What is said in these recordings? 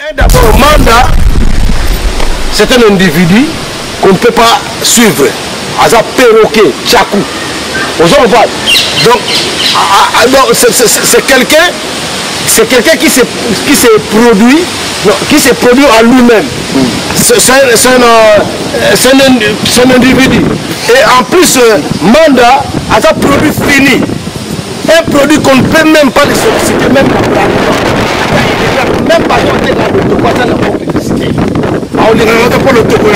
D'abord, Manda, c'est un individu qu'on ne peut pas suivre. Aza perroquet, tchakou. Donc, c'est quelqu'un qui se produit à lui-même. C'est un individu. Et en plus, Manda a un produit fini. Un produit qu'on ne peut même pas le solliciter, même pas la publicité. On dit pour le topo,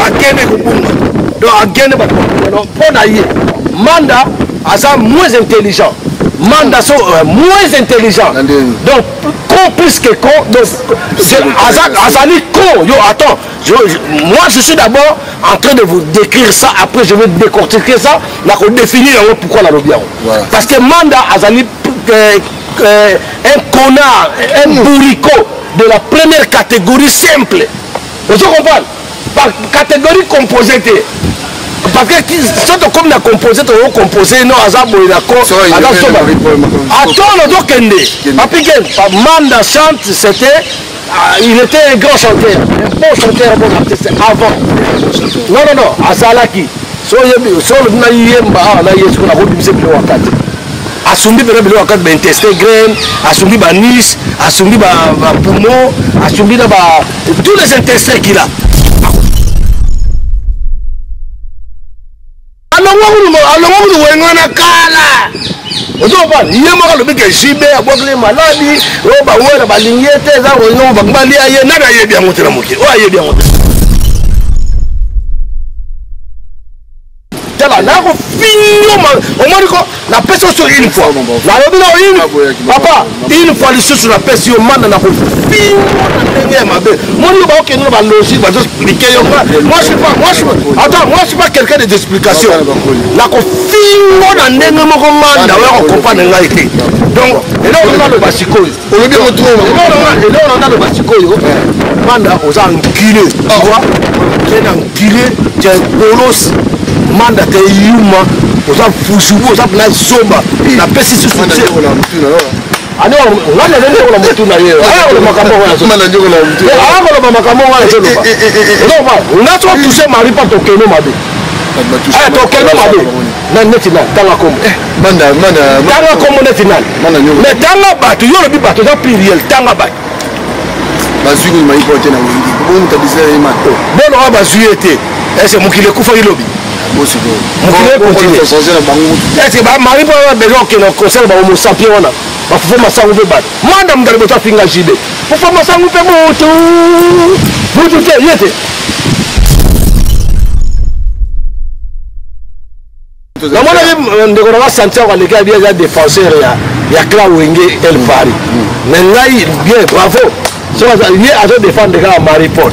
Manda est moins intelligent. Manda sont moins intelligents. Donc, con plus que con. Donc, Azali con. Yo, attends. Moi, je suis d'abord en train de vous décrire ça. Après, je vais décortiquer ça. Là, on définit pourquoi la lobby. Parce que Manda Azali un connard, un bourricot de la première catégorie simple. Vous comprenez? Par catégorie composée. Parce que surtout comme la composée, on composé non azabo et la Manda chante, c'était il était un grand chanteur, un bon chanteur, un bon artiste avant. Non, Azalaki. So le naïemba na yesu na robimse bilo wakati. Asumbi bela bilo wakati ba intestin graine, asumbi ba nis, asumbi ba poumon, asumbi na ba tous les intestins qu'il a. Alors wengana kala. Ozoba yema lo bike jibe abokle maladi, o ba wera ba lingete za ko no ba ngali aye nada ye bien motela moki. O aye bien motela. Tala na ko finyo o moriko na peso sur une fois. La lobino papa, une fois le sur la peso yo manda na ko finyo na ndenge mabe. Moni ba okeno ba logique ba expliquer yo. Moi je suis pas quelqu'un d'explication. La ko finyo na ndenge moko manda wa ko comprendre ngai ki. Donc, et là on a le basiko. On le bien retrouver. Et là on a le basiko. Manda aux enculés. Tu vois? C'est un enculé, tu es bolos. Manda te yuma, aux enfouchous, aux appelés somba. La peste sur le ciel. Alors, on a donné la moto na hier. Ah, on a makambo na so. Ah, on a makambo na so. Non, on a trop touché Marie pas to keno mabe. Ah, to keno mabe. Na netina tanga comme. Manda. Tanga comme netina. Mais tanga batu, yo le bi batu za pluriel tanga batu. Bazui ni mai pote na wengi. Bon tabisa ima. Bon on bazui été. Est-ce mon qui le kufa ilobi? Est-ce que Marie a besoin que concerne Homo sapiens on a faut ma sangu be bat madame Daribota finga jibe faut ma sangu pe moto vous te yete la mona ndeko na sentir kwa leka bien défenseur ya Cla Wenge El Pari mais ngai bien bravo so il a à défendre la Marie Paul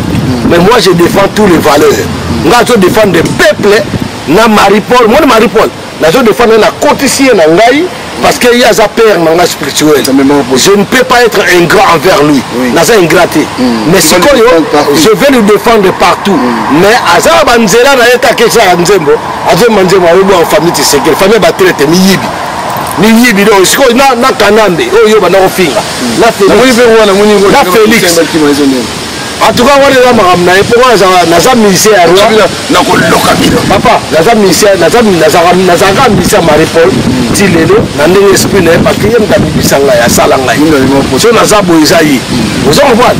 mais moi je défends tous les valeurs nga to défendre le peuple na Marie-Paul, moi Marie-Paul, la zone de femme na côté ici na ngai parce qu'il y a sa père na spirituel. Je ne peux pas être ingrat envers lui. Na ça ingraté. Mais si je vais le défendre partout. Mais azaba banzela na eta ke ça nzembo, azo manzembo en famille c'est que famille ba traiter miyibi. Miyibi do siko na kanambe, oyo ba na ofinga. La Félix. En tout cas, on est là, pourquoi naza ministère à roi papa, naza ministère Marie-Paul, Tilelo, Nandé Esprit, parce qu'il y a un bisanga ya salanga. So naza boisaï. Vous en voyez?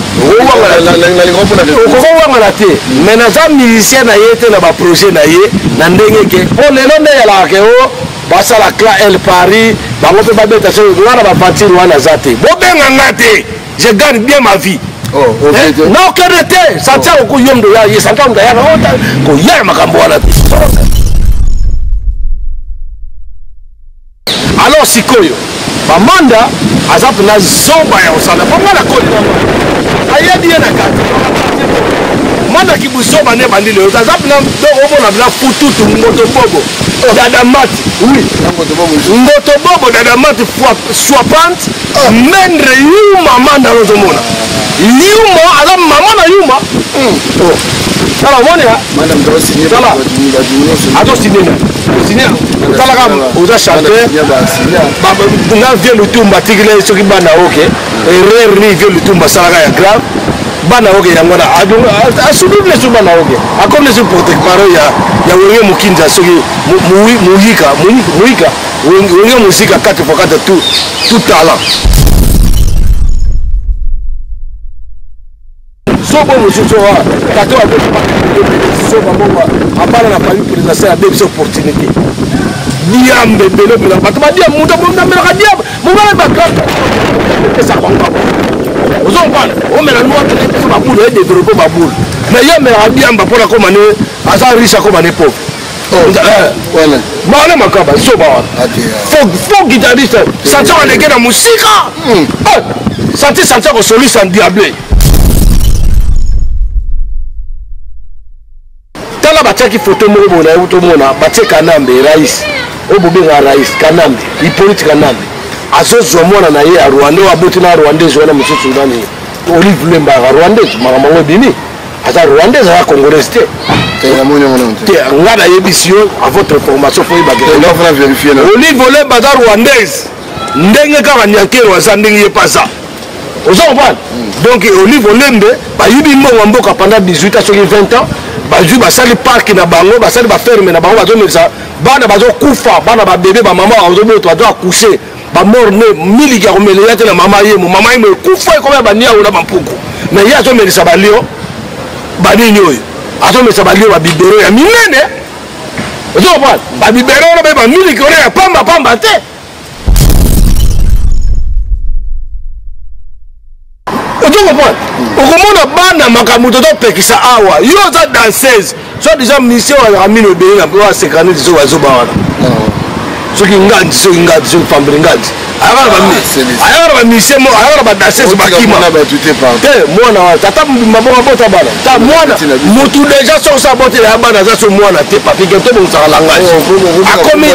Mais naza ministère na yete na ba projet na ye, Nandé ke. Oh lelo ne ya la ke o, basa la Cla El Pari, ba ngoto ba beta so ngana ba partir wana zate. Bo benga ngate, je gagne bien ma vie. Non, qu'elle était, ça tient au couillon de ya, ça tient au couillon de ya, alors, si Koyo, Manda, Azap na Zomba ya Osana, pas la Koyo, Aya bien la carte. Manda qui vous sommes en bandit, Azap na la Fututu, Motobobo, Dadamati, oui, Motobobo, Dadamati, Swapante, Mendre Yuma Manda Rozomona. Yuma, alors maman na Yuma. Alors, on est là. Madame doit signer. Attends, signer. Signer. Vous avez chanté. On a vu le tour, Matigre, ce qui va na ok. Et rire, le tour, Masaraga est grave. bana oke yango na asubile so bana oke akomne so protect paro ya wenge mukinza soki muhika wenge musika 4x4 tout talent sobo mususu wa kato wa soba mbonga apana na pali présidentiel a des opportunités diambe belo bela batuma diam muda muda mera diam muda ba kaka esa kwanga ozo mpana o mera no atene ko ba bulu e développer ba bulu mais ya mera diam ba pona ko mané asa riche ko mané pauvre voilà maana makaba soba wa faut guitariste santi wa legena musika santi ko solution diable tala batiaki photo moko boye nayebi tomona batie kanambe rais oyo bobenga rais kanambe Hippolyte kanambe azozwa mwana na ye ya rwanda oyo aboti na rwandaise wana mosusu nani Olive Lemba rwandaise makambo yango ebimi aza rwandaise aza congolaise te nga nayebisi yo a votre information fo yebake Olive Lemba aza rwandaise ndenge kaka nyankero aza ndenge ye mpe aza oza comprendre donc Olive Lembe bayibi mbongo mboka pendant 18 ans soki 20 ans bazwi basali parki na bango basali baferme na bango bazomelisa bana bazokufa bana babebe bamama bazobota bazo akouche bamor ne miliki ya komelela te na mama ye ekufa ekomaya baniago na bampuku mais ye azomelisa balio banini oyo azomelisa balio babibero ya minene ozokopana babibero wana baye bamiliki oyo ya pamba te ozokopana okomona bana makambo tozopekisa awa yo oza danseuse so déjà mission azaka mino ebele na mpo asekane tiso bazoba wana soki ngandi soki fambele ngandi ayaka na bamisie mo ayaka na badanseuse bakima te mwana wana tata mabongo abota bana ta mwana motu déjà soki osa abotela ya bana aza so mwana te papike tobongisaka langage akomi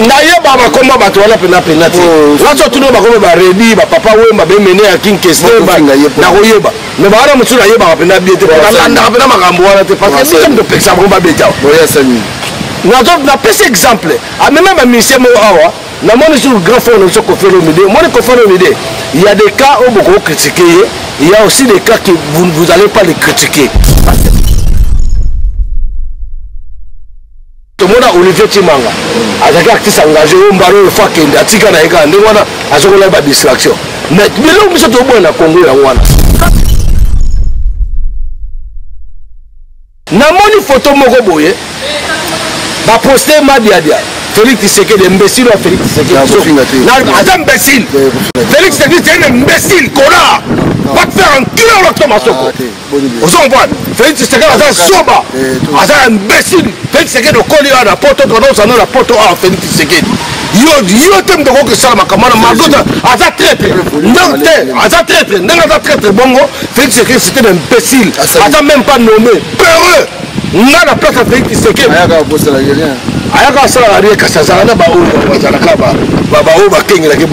nayeba bakoma bato wana penapena te waso otuni bakoma baredi bapapa wemba bemene ya kinkeste nakoyeba me bawana mosusu nayebaka pena bie te nalandaka pena makambo wana te parce que miso topekisa bango babetawa napesi exemple amema bamisie mo awa namoni sur grand frère na Kofi Olomide moni Kofi Olomide il y a des cas où beaucoup critiquer il y a aussi des cas que vous allez pas les critiquer tout le monde a Olivier Timanga azaki artiste engagé o mbaro fa kende atika na eka ndenge wana azokola ba distraction mais bilo biso to bona Congo ya wana namoni photo moko boye ba poster Madiadia Félix Tshisekedi imbécile ou Félix Tshisekedi aza imbécile Félix Tshisekedi c'est un imbécile connard va te faire un kilo l'octo masoko ozo comprendre Félix Tshisekedi aza soba aza imbécile Félix Tshisekedi okoli wana poto tonosa na poto a Félix Tshisekedi yo te mdoko kesala makamana magota aza traître donc te aza traître ndenge aza traître bongo Félix Tshisekedi c'était un imbécile aza même pas nommé peureux nga na place ya Félix Tshisekedi ayaka asalaka rie kasi azalaka na baoyo bazalaka baoyo bakengelaki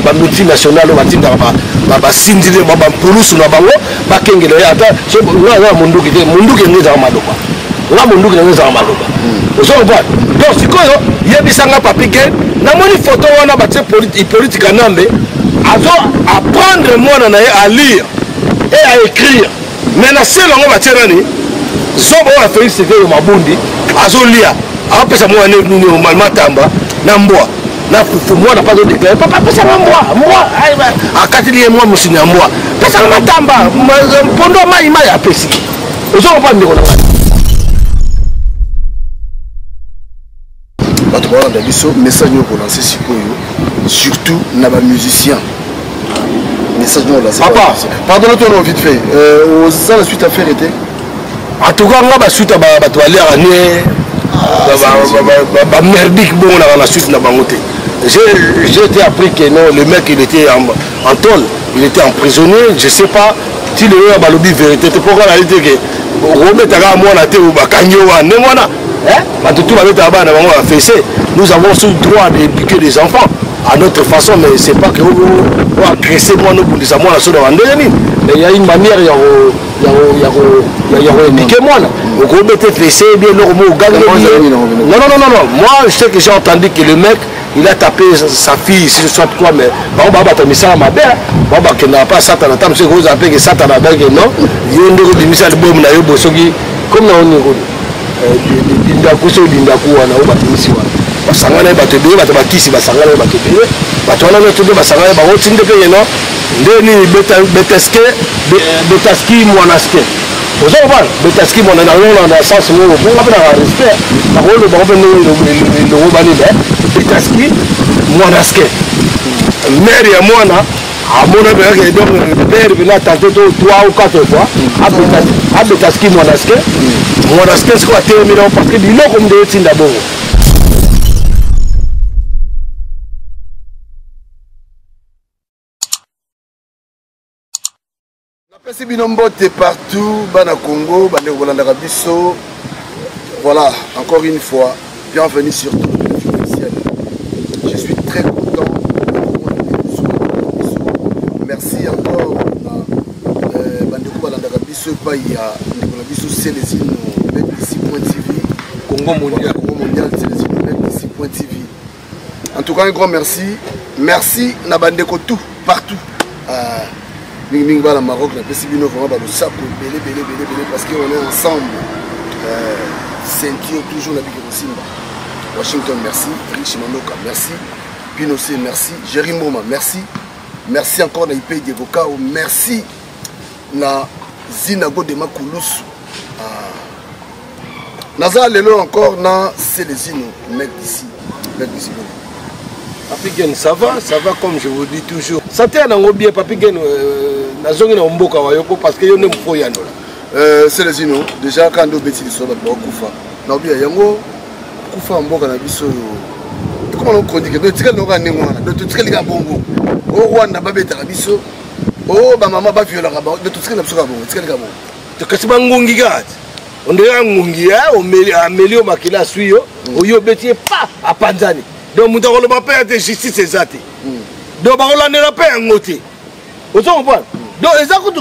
bamultinational oyo batindaka basindile bampulusu na bango bakengela ye ata nga munduki te munduki yango ezaka maloba nga munduki yango ezaka maloba ozokompane donc sikoyo yebisanga papike namoni foto wana batie Hippolyte Kanambe azo apprendre mwana na ye à lire et à écrire mais na selo yango batie nani sobo oyo Félix Tshisekedi mabundi azolia apesa mwana nini matamba na mbwa na mwana pas déclarer papa pesa mbwa akatili ye mwa musini ya mbwa pesa matamba pondo mai apesi ozokopa ndeko na ngani bato bawana biso message oyo kolancer sikoyo surtout na bamusicien message oyo kolancer papa pardon toi non vite fait oza la suite à faire était en tout cas nga basuite bato baliaka nie merdique bon on a la suite na bango te j'ai été appris que non le mec il était en tôle il était emprisonné je sais pas si le a balobi vérité te pourquoi la dit que remetaka mwana te bakangi wana ndenge wana bato tout babetaka bana bango bafese nous avons ce droit d'éduquer les enfants à notre façon mais c'est pas que agresser mwana obundisa mwana so na bandenge nini mais il y a une manière ya koéduquer mwana okobete fese bien eloko mo ogangi non moi je sais que j'ai entendu que le mec il a tapé sa fille si soit quoi mais bon bah tu mis ça ma belle bon bah que n'a pas Satan na tam c'est que appelle que Satan na belle non yo ndeko dimisa de bom na yo bosoki comme na on dinda kuso dinda kuwa na obatimisi wa basangana bato be bato bakisi basangana bato be bato wana bato be basangana ba otinde pe yeno ndeni betaski mwanaske ozo ba betaski mwana na lona na sens mo ko ngapena respect ba ko lo ba ko no bani be betaski mwanaske mère ya mwana amona be ke donc père bila tanto 3 ou 4 fois abetaski mwanaske c'est quoi terminé parce que dilo comme de tinda bongo Merci Binombote partout, Bana Congo, Bana Rolanda Bisso. Voilà, encore une fois, bienvenue sur tout le officiel. Je suis très content. Merci encore Bana Rolanda Bisso, Paya, Nicolas Bisso, Célestine, BBC.tv, Congo Mondial, Célestine, BBC.tv. En tout cas, un grand merci. Merci Nabandeko tout, partout. Ming va la Maroc, la Pessibino va le sapo, belé, parce qu'on est ensemble. Ceinture, toujours la Big Simba. Washington, merci. Rich Manoka, merci. Pinocé, merci. Jerry Moma, merci. Merci encore à IP Devoka, merci. Na Zinago de Makouloussou. Naza Lelo encore, na Célésino, mec d'ici. Papigen, ça va comme je vous dis toujours. Ça tient dans bien, Papigen, na zone na mboka wayoko parce que yo ne mfo yano là. Célésino, déjà quand on bêtise sur la kufa. Na bien yango kufa mboka na biso. Comment on chronique de tika no ka nengwana, de tika lika bongo. O Rwanda ba beta biso. O ba mama ba viola ka ba, de tika na biso ka bongo, tika lika bongo. To kasi bangungi gati. On dirait ngungi ya, o melio makila suyo, o yo beti pa a Panzani. Donc nous avons pas de justice exacte. Donc on a pas un côté. Vous comprenez? Donc les actes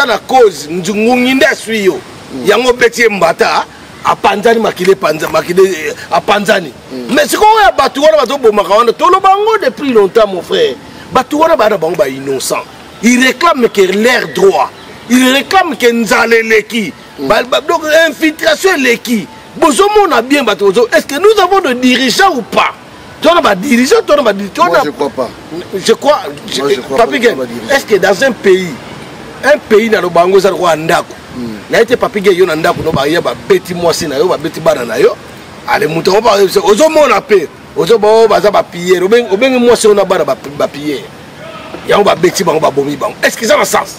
la cause ngunginda suyo. Yango beti mbata a Panzani makile a Panzani. Mais c'est quoi batu wana bato bomaka tolo bango depuis longtemps mon frère. Batu wana bana bango ba innocent. Ils réclament que leur droit. Ils réclament que nzale leki. Donc infiltration leki. Bon, on a bien battu. Est-ce que nous avons des dirigeants ou pas? Tu as des dirigeants, tu as des dirigeants. Moi, je ne crois pas. Je crois est-ce que dans un pays dans le Bango, ça doit être n'a été Papigé, il y a un ndako, il y a un petit moisson, il y a un petit banana. Allez, nous avons pas. Aux hommes, on a payé. Aux hommes, on a payé. Au bien, moi, si on a pas payé. Il y a un petit bango, est-ce que ça a un sens?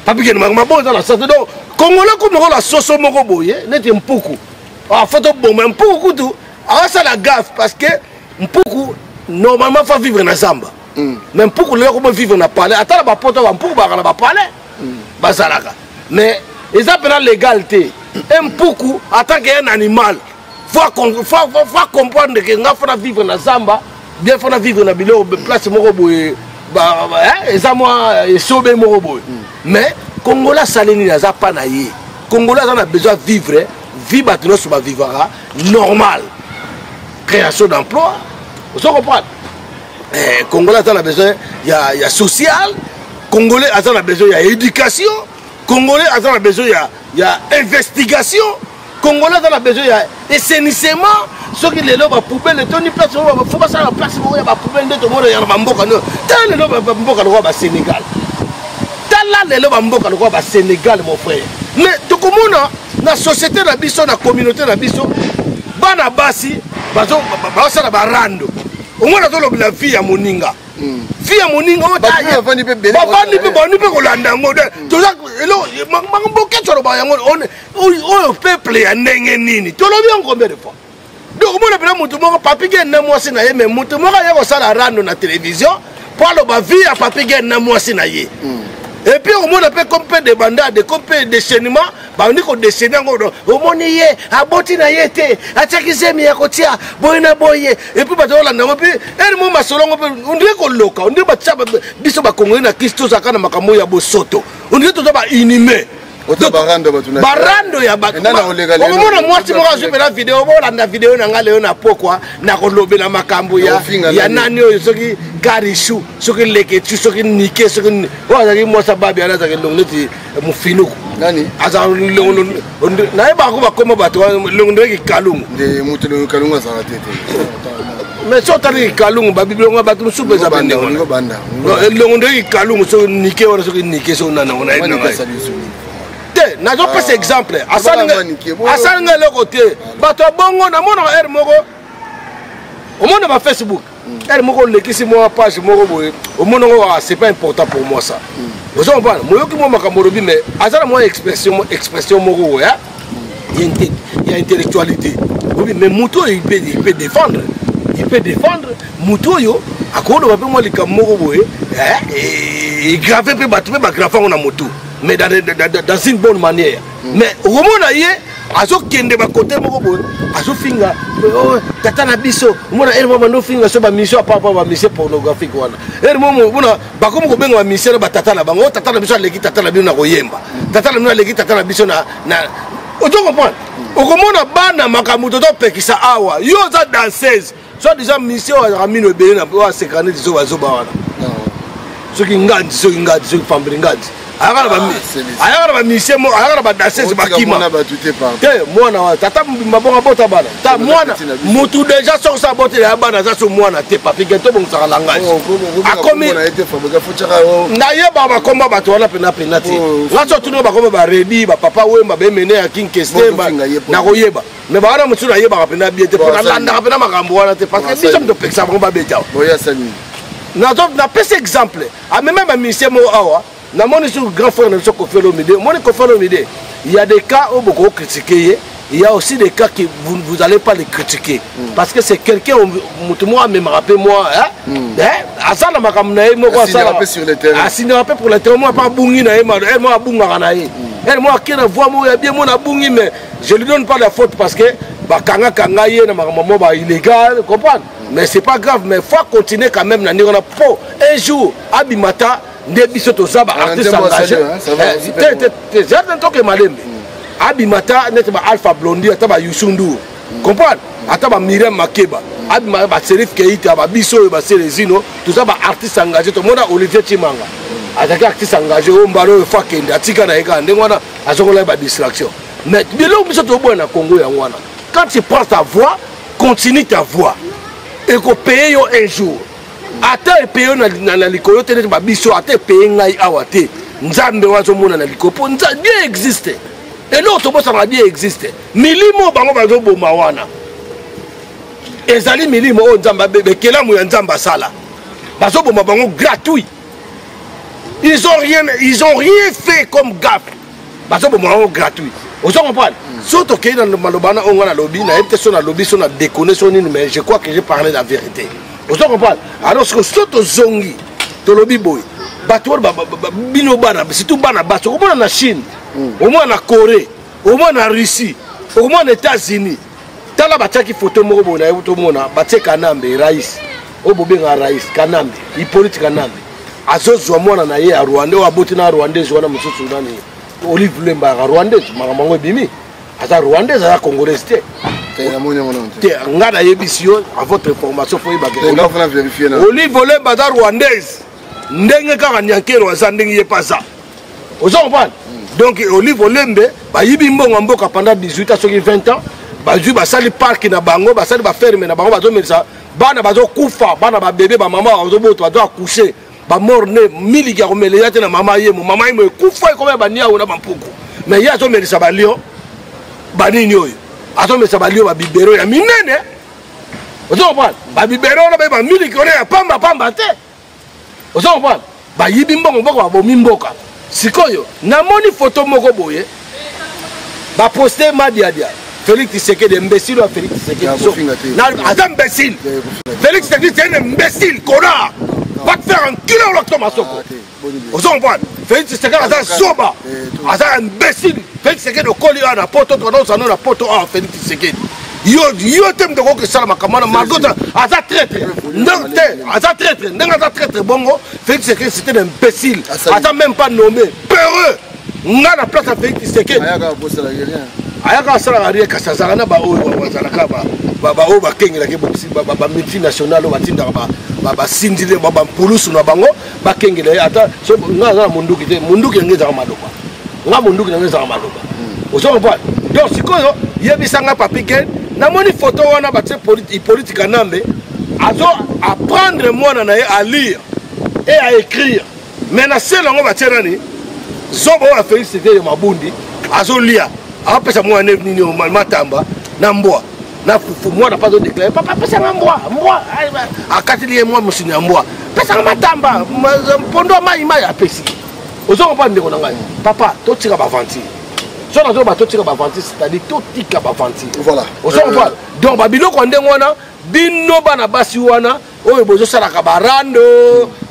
Papigé, ma bonne dans la sens. Donc, Congolais, comme on a la sauce au Moroboye, n'est un poukou. Ah, faut bon, mais Mpoukou tout, ah ça la gaffe parce que Mpoukou normalement faut vivre dans Zamba. Mais Mpoukou là comment vivre dans palais, attends la poto Mpoukou ba na palais. Bazalaka. Mais ils appellent l'égalité. Mpoukou en tant qu'un animal, faut comprendre que nga faut vivre dans Zamba, bien faut vivre dans bilo place Moroboye. Bah ça moi sobe Moroboye. Mais Congolais salini na za pa na ye. Congolais on a besoin de vivre. Vivre sur vivra normal. Création d'emploi. Vous comprenez? Congolais a besoin, il y a social. Congolais a besoin, il y a éducation. Congolais a besoin, il y a investigation. Congolais a besoin, il y a assainissement. Ceux qui les lobes à poubelle, les tonnes de place, il faut pas ça la place pour y poubelle de tout le monde. Il y a un Mboka. Tant les lobes à Mboka au Sénégal. Tant là les lobes à Mboka au Sénégal, mon frère. Mais tout le monde. La société na biso na communauté na biso bana basi bazo basala barando omona to la vie ya moninga o taya bavandi pe boni pe kolanda ngo to za elo mangboke tsoro ba yango o peuple ya ndenge nini to lobi en combien de fois donc omona pela mutu moko Papigé na mwasi na ye mais mutu moko ya ko sala rando na télévision pour lo ba vie ya Papigé na mwasi na ye. Et puis au monde appelle comme des bandades, comme des déchaînements, on dit qu'on déchaîne au monde y est, à Botina y était, à Tchakizemi à Kotia, Boina Boye, et puis on a un moment on dit qu'on loca, on dit que Bisoba Congo na Christo Zakana Makamoya Bosoto, on dit tout d'abord inhumé. barando ya bato omona mwasi moko azopela video bolanda video na nga leo na pokwa na kolobela makambo ya nani oyo soki karishu soki leketu soki nike soki oyo azalaki mwasa babi ana azalaki longo neti mofinuku azalaki longo nayebaka ko bakoma bato longo ndeki kalungu mais so tali kalungu babibilonga bato mosusu eza bandeko longo ndeki kalungu soki nike wana soki nike soki nanango nayebi te nazopesa exemple asalinga eloko te bato abongo namonaka ere moko omona ba Facebook ere moko olekisi mwa page moko boye omonango c'est pas important pour moi ça vous comprenez moyoki mwa makambo olobi mais azala mwa expression moko boye il y a intellectualité mais mutu oyo il peut défendre mutu oyo akoloba mpe mwa likambo moko boye egrave mpe bato mpe bagrave yango na motu mais dans une bonne manière. Mais au moment où azo kende ba côté moko boy azo finga tata na biso mona elmo bando finga so ba mission papa ba mission pornographique wana elmo mona ba komo ko benga ba mission ba tata na bango tata na biso leki tata na biso na koyemba tata na biso leki tata na biso na ozo comprendre okomona bana makambo to pekisa awa yo za danseuse so déjà mission a mino ebele na ba sekane diso bazo ba wana soki ngadi soki fambri ngadi ayakala bamise mo ayakala badasese bakima te mwana wana tata mabonga bota bana ta mwana mutu deja soki sa botela ya bana aza so mwana te papike tobongisaka langage akomi nayeba bakomba bato wana penapena te nga so tuni bakomba baredi bapapa wemba bemene ya kinkestemba nakoyeba me bawana mosusu nayebaka pena bie te mpo nalandaka pena makambo wana te parce que biso mitopekisa bango babetawa napesa exemple ameme bamisie mo awa na mon grand frère de Kofi Olomide, il y a des cas où beaucoup critiquent, il y a aussi des cas que vous n'allez pas les critiquer. Parce que c'est quelqu'un, moi, me rappelle moi, à ça, ma caméra, moi, sur le terrain. À pour le terrain, moi, pas bungi, moi, bungaranaï. Elle, moi, qui ne voit, moi, bien, moi, bungi, mais je ne lui donne pas la faute parce que, kanga, maman, illégal, comprendre. Mais c'est pas grave, mais il faut continuer quand même, un jour, Abimata, nde biso tozaba artiste engagé c'est un truc malembe abimata net ba Alpha Blondy ata ba Yusundu comprendre ata ba Miriam Makeba abima ba Serif Keita ba biso ba Selezino tozaba artiste engagé to mona Olivier Chimanga ataka artiste engagé o mbalo fa kende atika na eka ndenge wana azokola ba distraction mais bilo biso to bona Congo ya wana quand tu prends ta voix continue ta voix et qu'on paye un jour ata epeyo na likolo te ba biso ata epeyo ngai awa te nzambe wazo mona na likopo nzambe Dieu existe et l'autre bossa na Dieu existe milimo bango bazo boma wana ezali milimo o nzamba bebe kelamu ya nzamba sala bazo boma bango gratuit ils ont rien fait comme gaffe bazo boma bango gratuit ozo comprendre surtout que dans malobana on na lobby na ete so na lobby so na déconner so nini mais je crois que j'ai parlé la vérité. Vous comprenez? Alors que soto zongi to lobi boy bato bino bana surtout bana bato au moins na Chine au moins na Corée au moins na Russie au moins aux États-Unis tala bataki photo moko bona to mona batie Kanambe rais o bobenga rais Kanambe Hippolyte Kanambe azozwa mwana na ye ya Rwanda wa boti na Rwandais wana mususu nani Olive Lemba Rwandais mamango bimi ata Rwandais ata Congolais te ngana yebisio à votre information faut vérifier Olive Lemba za Rwandaise ndenge kaka nyankero aza ndenge ye pas ça ozo comprendre donc Olive Lembe ba yibi mbongo mboka pendant 18 ans soki 20 ans ba ju ba sali parc na bango ba sali ba ferme na bango ba zo melisa bana bazo kufa bana ba bébé ba maman bazo boto bazo accoucher ba morne miliki ya komelela te na mama ye mo mama ye mo kufa ko ba nia ona ba mpuku mais ya zo melisa ba lion ba nini oyo atome sabalio ba bibero ya minene ozo comprendre ba bibero na ba miliki ona ya pamba te ozo comprendre ba yibi mbongo ba bomi mboka sikoyo na moni photo moko boye ba poster Madiadia Félix Tshisekedi imbécile ou Félix Tshisekedi na attends imbécile Félix Tshisekedi c'est un imbécile connard va te faire enculer l'autre masoko ozo comprendre Félix Tshisekedi asa soba asa imbécile Félix Tshisekedi okoli na poto to na sana na poto a Félix Tshisekedi yo tem de ko que sala makamana magota asa traître ndong te asa traître ndanga asa traître bongo Félix Tshisekedi c'était un imbécile asa même pas nommé peureux nga na place ya Félix Tshisekedi ayaka asalaka rien kasi azalaka na baoyo bazalaka baoyo bakengelaki multinational oyo batindaka basindile bampulusu na bango bakengela ye ata nga aza na munduki te munduki yango ezaka maloba nga munduki yango ezaka maloba ozokomprendre donc sikoyo yebisanga papi gen namoni photo wana batie politika nambe azo apprendre mwana na ye à lire et à écrire mais na sele yango batie nani zobo oyo Félix Tshisekedi mabundi azolia apesa mwana nini matamba na mbwa na fufu mwana pas déclarer papa pesa mbwa akatili ye mwa musini ya mbwa pesa matamba pondo mai apesi ozokomprendre ndeko na ngai papa totika baventure so nazo batotika baventure c'est-à-dire totika baventure voilà ozokomprendre donc babiloko ndenge wana bino bana basi wana oyo bozosalaka barando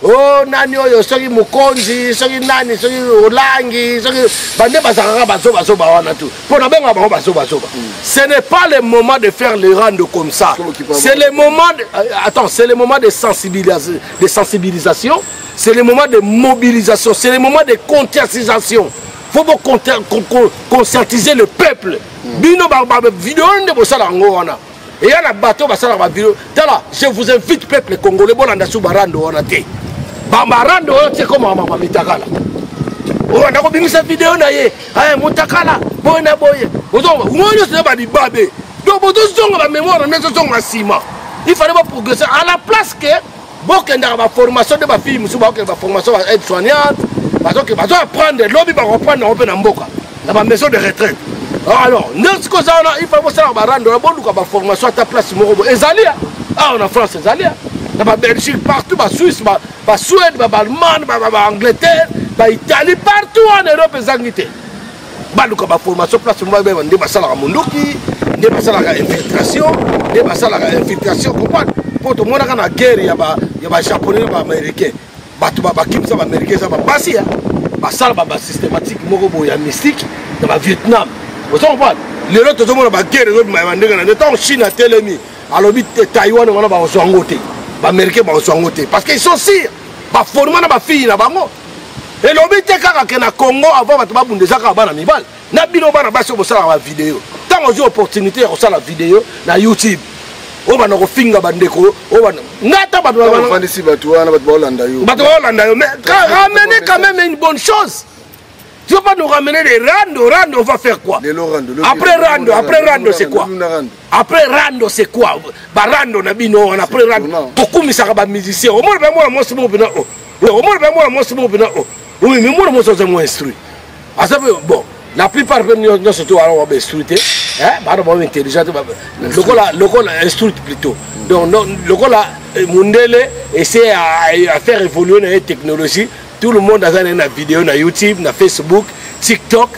o nani oyo soki mokonzi soki nani soki olangi soki bande bazalaka bazoba wana tu mpo na benga bango bazoba ce n'est pas le moment de faire les rando comme ça c'est le moment attends c'est le moment de sensibilisation c'est le moment de mobilisation c'est le moment de conscientisation faut conscientiser le peuple bino vidéo nde bosala yango wana et il y a la bateau qui va vidéo. Je vous invite, peuple congolais, bon, on a sous barando, on a été. Barando, c'est comme un maman Mitakala. On a bien cette vidéo, naïe. Ah, Mutakala, bon, na boye. On ne pas dit babé. Donc, on a la mémoire, on a un ciment. Il fallait pas progresser. À la place que, bon, qu'il y a une formation de ma fille, il y a une formation aide-soignante, parce que va apprendre, l'homme va reprendre un peu dans Mboka, dans ma maison de retraite. Alors, il faut que la formation à ta place. Ah, en France, dans la Belgique, partout, en Suisse, en Suède, en Allemagne, en Angleterre, en Italie, partout en Europe, ils ont la formation place. Ils ont la infiltration. Pour tout le monde, il y a la guerre, il y a les Japonais, les Américains. Les Américains, c'est systématique, il y a mystique dans le Vietnam. Vous comprenez? Les autres ont la guerre, les autres Chine a télémi. Alors, Taïwan, on va se rencontrer. Les Américains vont se rencontrer. Parce qu'ils sont sûrs. Ils vont former ma fille. Et l'objet est que le Congo, avant, on va déjà faire des vidéos. On va faire des vidéos. Tant qu'on a l'opportunité de faire la vidéo sur YouTube. On va faire des vidéos. On va faire des vidéos. Mais ramener quand même une bonne chose. Tu ne vas pas nous ramener les rando, on va faire quoi? Après rando, c'est quoi? Après rando, c'est quoi? Rando, on a après rando. Beaucoup de gens musiciens. Au moins, moi, c'est bon. Oui, mais moi, c'est moins instruit. Bon, la plupart de nous sont instruits. Intelligents. Le col instruit plutôt. Donc, le col Mundele essaie à faire évoluer la technologie. Tout le monde a une vidéo sur YouTube, sur Facebook, TikTok.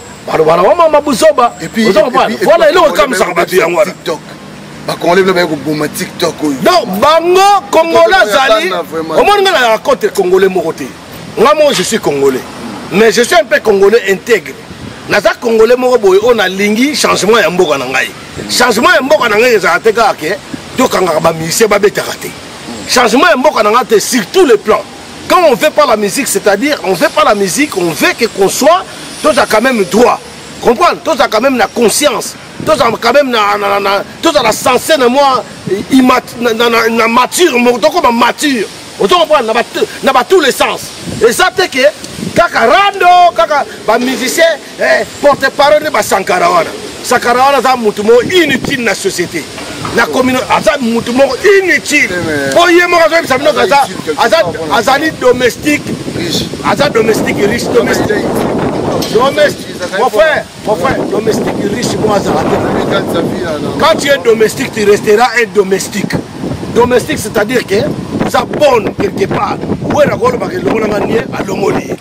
Et puis, voilà, il est comme ça. TikTok. Non, Bango, Congolais, Zali. Au moins, on a contre Congolais Moroté. Moi, je suis Congolais. Mais je suis un peu Congolais intègre. Naza Congolais Moroboy, on a lingui changement à Mboka Nangaï. Changement à Mboka Nangaï, c'est un peu changement à Mboka Nangaï, sur tous les plans. Quand on ne fait pas la musique, c'est-à-dire on ne fait pas la musique, on veut qu'on soit, tous a quand même droit. Comprendre? Tous a quand même la conscience. Tous a quand même tous a la sensée de moi, mature, comme mature. Vous comprenez? N'a pas tous les sens. Et ça, c'est que, kaka rando, kaka, musicien, porte-parole de Sankarawana. Sankarawana, c'est inutile dans la société. La communauté, c'est inutile. Pour y avoir azali domestique, azali domestique riche, domestique. Mon frère, domestique riche, moi, quand tu es domestique, tu resteras un domestique. Domestique, c'est-à-dire que ça bonne quelque part. Où est la gueule parce que l'on a gagné à l'homologie.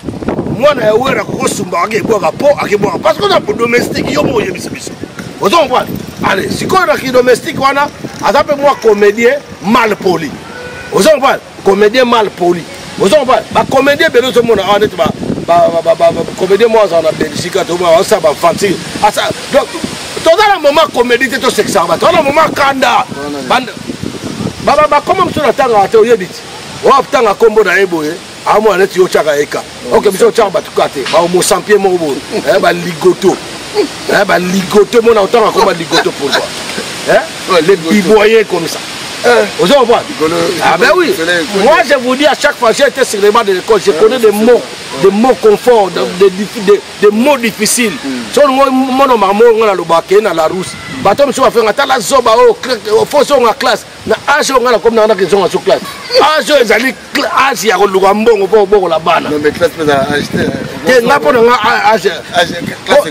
Moi, je suis là pour se parce que pour domestique, il y a un vous comprenez? Allez, si on a un domestique, on a un comédien mal poli. Vous comprenez? Comédien mal poli. Vous comprenez? Comédien, ben nous sommes comédien, moi, on a Belgique, on ça va fancy. Donc, tout dans le moment comédie, c'est tout ce que ça va. Tout dans le moment kanda. Comment tu attends à te yebit? On attend à combo dans les bois. amo aneti yo chaka eka ok biso chaka batukate ba mo sampie mo bo ba ligoto ba ligoto mon autant comme ba ligoto pourquoi les biboyer comme ça vous avez compris? Ah ben oui. Moi je vous dis à chaque fois j'ai été sur les bancs de l'école, je connais des mots confort, des mots difficiles. Sur moi mon maman on a le baquet dans la rousse. Bateau monsieur va faire un la zoba au faut sur la classe. Na âge on a comme dans la question sur classe. Âge ils allaient âge ya le gambon au la bana. Non mais classe peut acheter. T'es là pour âge.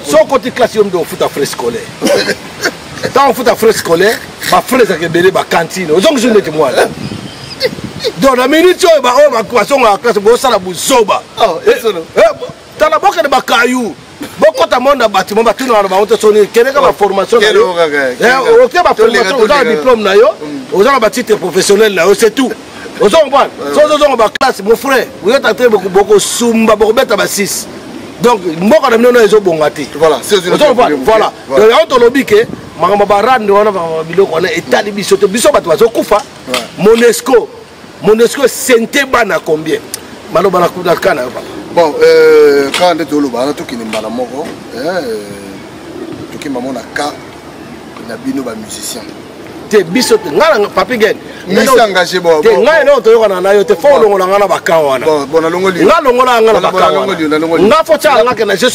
Son côté classe on doit foot à frais scolaire. Quand on fout à frais scolaire, ma frère ça que belé ba cantine. Aux gens je ne te moi. Dans la minute on va poisson à classe bo sala bu zoba. Oh, eso no. Dans la boca de bakayou. Beaucoup de monde a bâtiment ba tuna ba on te sonner quelle la formation. OK ba formation aux gens diplôme na yo, aux gens ba titre professionnel là, c'est tout. Aux gens comprendre. Sans ba classe mon frère, vous êtes en train beaucoup sumba beaucoup beta ba 6. Donc moi quand même non ils ont bon gâté. Voilà, c'est voilà. Donc on te lobby que makambo barande wana biloko wana etali biso te biso bato bazokufa Monesco sente bana combien maloba na kuda kana bon quand on est au loba to kini mbala moko to ki mamona ka na bino ba musicien te biso te ngala papi gen mais s'engager bon te ngala no to yona na yo te fo longola ngana bakawana bon na longoli ngala longola ngana bakawana nga fo tsa ngaka na je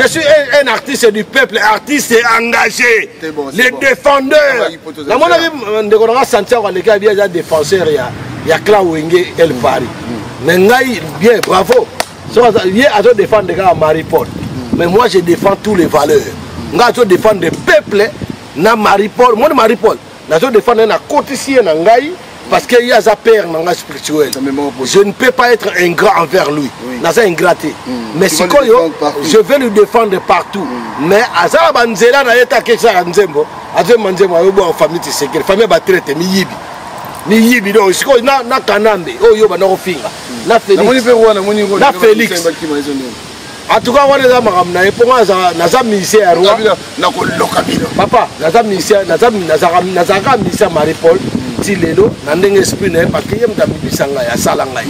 suis un artiste du peuple, artiste engagé, les défendeurs. La mon avis de qu'on Santiago les gars bien défenseur il y a Clan Wenge El Paris. Mais ngai bien bravo. So il a de défendre des gars à Maripol. Mais moi je défends tous les valeurs. Nga je défends des peuples na Maripol, moi Maripol. Na je défendre na cotisien na ngai. Parce qu'il y a sa père dans la spirituel. Je ne peux pas être ingrat envers lui. N'a pas ingraté. Mais si je vais le défendre partout. Mais à ça banzela na yeta kesa nzembo. Aze manzembo ayo en famille tisekele. Famille ba traite mi yibi. Ni yibi donc siko na kanambe. Oh yo ba na ofinga. Na Félix. Na Félix. En tout cas, on est là, naza ministère à Roi. Papa, naza ministère, naza ministère Maripol. Lelo na ndenge esprit na parce que yem tambi bisanga ya sala ngai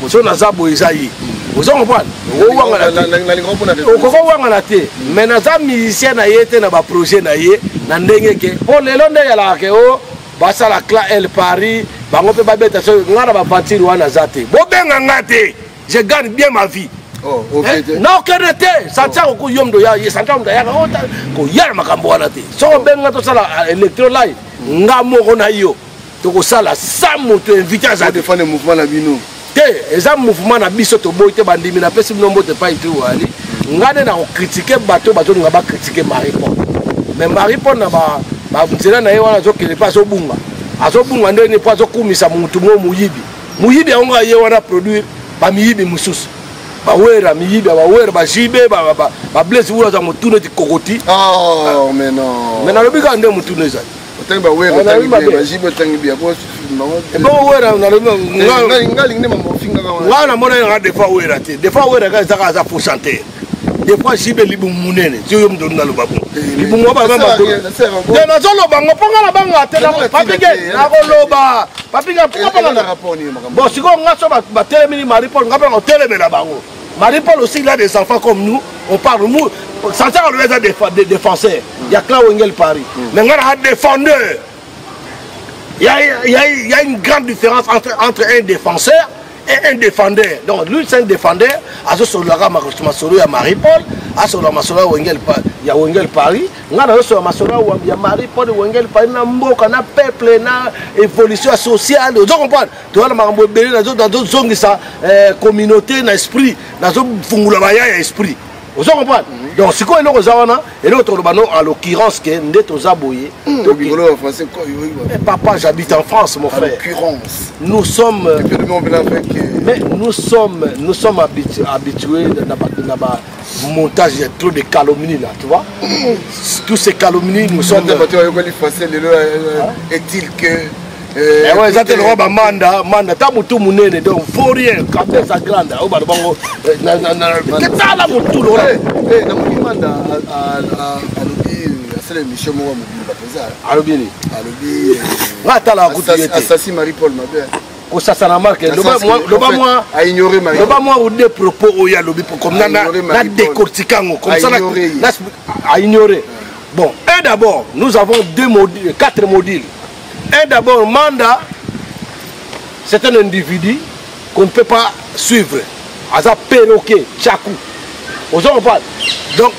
so naza boyeza yi ozo comprendre o wanga na te mais naza musicien na yete na ba projet na ye na ndenge ke po lelo nde ya la ke o basala Clan El Paris bango pe ba beta so ngana ba partir wana zate bo benga ngate je gagne bien ma vie. Oh, ok. Non, qu'est-ce que ça tient au yom de ya, ça tient au ya, ko ya makambo wana te. So benga to sala electro live, ngamo na yo. Donc ça là, ça moto invité à défendre le mouvement na bino. Té, eza mouvement na biso to boy te bandimi na pesi nombo te pas itu ali. Ngane na critiquer bato nga ba critiquer Maripol. Mais Maripol na ba nzela na ye wana zo kele pas zo bunga. Azo bunga ndeni pas zo kumisa mutu mo muyibi. Muyibi onga ye wana produire ba miyibi mususu. Ba wera miyibi ba wera ba jibe ba bless wura za mutune ti kokoti. Oh mais non. Mais na lobi ka nde mutune za. Otenga wera tangi ba jibe tangi bia ko bon wera na ngali ngine mambo finga ka wana mona nga des fois wera te des fois wera ka za pour chanter des fois jibe libu munene ti yo mdo na loba bon libu mo ba mama to de na zolo bango ponga na banga te na papige na ko loba papige pour na rapport ni makambo bon siko nga so ba telemini Maripol nga pa telemela bango Maripol aussi il a des enfants comme nous on parle nous Santiago le des défenseurs il y a Clan Wenge El Paris mais nga a défendeur il y a une grande différence entre un défenseur et un défendeur. Donc lui c'est un défendeur, à ce soldat Masolo ya Maripol, à ce Masolo Wenge El Paris, nga na so Masolo ya Maripol Wenge El Paris na mboka na peuple na évolution sociale. Vous comprenez? Tu vois makambo belé dans d'autres zones ça communauté na esprit, na zo fungula baya esprit. Vous comprenez? Donc si quoi est zawana et l'autre en l'occurrence que ndeto zaboye. Papa, j'habite en France mon frère. Nous sommes mais nous sommes habitués dans le montage, il y a trop de calomnies là, tu vois. Tous ces calomnies nous sommes est-il que ouais, ça te le robe manda tamutu munene donc faut rien kabeza grande au bango na que ça la mutu lo na mukimanda alobi asala émission mo mo bapeza alobi alobi ngata la kutu yete assassin Maripol mabe au Sassana Marque, le bas moi, à ignorer Marie. Le bas moi, ou des propos, où il y a lobby pour comme ça, la décortiquant, comme ça, à ignorer. Bon, un d'abord, nous avons 4 modules. Un d'abord, Manda, c'est un individu qu'on ne peut pas suivre. Asa perroquet, tchakou. Aux gens on parle. Donc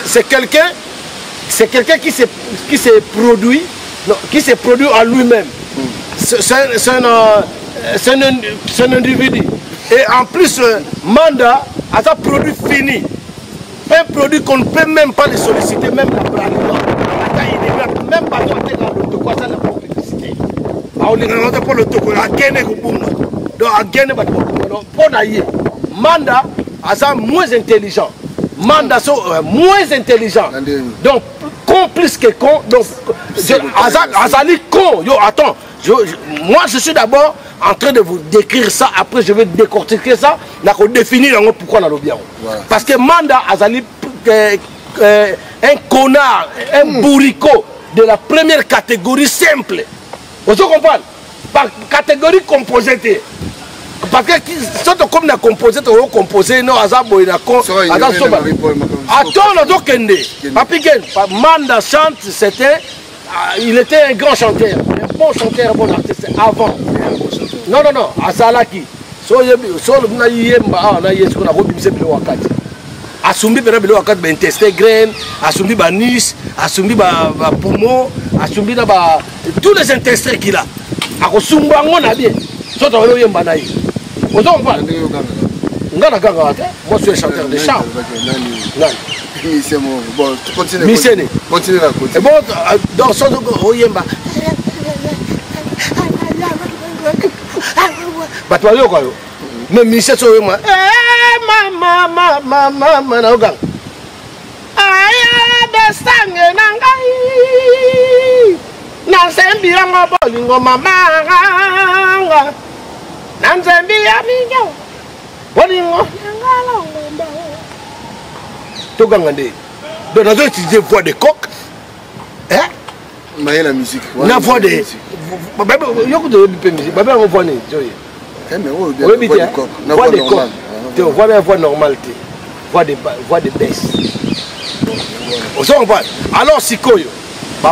c'est quelqu'un qui s'est produit, qui s'est produit à lui-même. C'est un individu. Et en plus, Manda a un produit fini. Un produit qu'on ne peut même pas les solliciter, même la brand. Même pas dans l'auto, ça la publicité. On ne pas l'auto, on a gagné. Donc, à gagner, pour naïe. Manda a moins intelligent. Manda sont moins intelligent. Donc, con plus que con. Donc, Azali con. Yo, attends. Moi, je suis d'abord en train de vous décrire ça. Après, je vais décortiquer ça. D'accord, définir pourquoi on a le bien. Parce que Manda Azali, un connard, un bourricot de la première catégorie simple. Vous comprenez? Par catégorie composée. Parce que surtout comme la composée, on composé, non, Azabo et la con. Attends, on a Kende. Papigen, Manda chante, c'était. Il était un grand chanteur, un bon chanteur, un bon artiste avant. Non, Azalaki. Asumbi bela wakati ba intestin graine, asumbi ba nis, asumbi ba poumon, asumbi na ba tous les intestins qu'il a. Akosumba ngona bien. Soto welo yemba na yi. Ozo mpa. Ngana ganga ate. Moi je suis chanteur de chant. Nani. Bon, tu continues. Misene. Continue la côté. Et bon dans soto oyemba. Batwayo kwa yo. Mais Michel Soyema, mama, na ogang. Aya de sangue nangai. Nansembi yango bolingo mama. Nansembi yaminyo. Bolingo nangalo ngomba. Togangande. Donc nous utilisons voix de coq. Hein? Mais la musique. La voix de. Baba, yoko de musique. Baba on voit ni. Voix de coq. Voix de voix normale. Voix de baisse. Alors si koyo.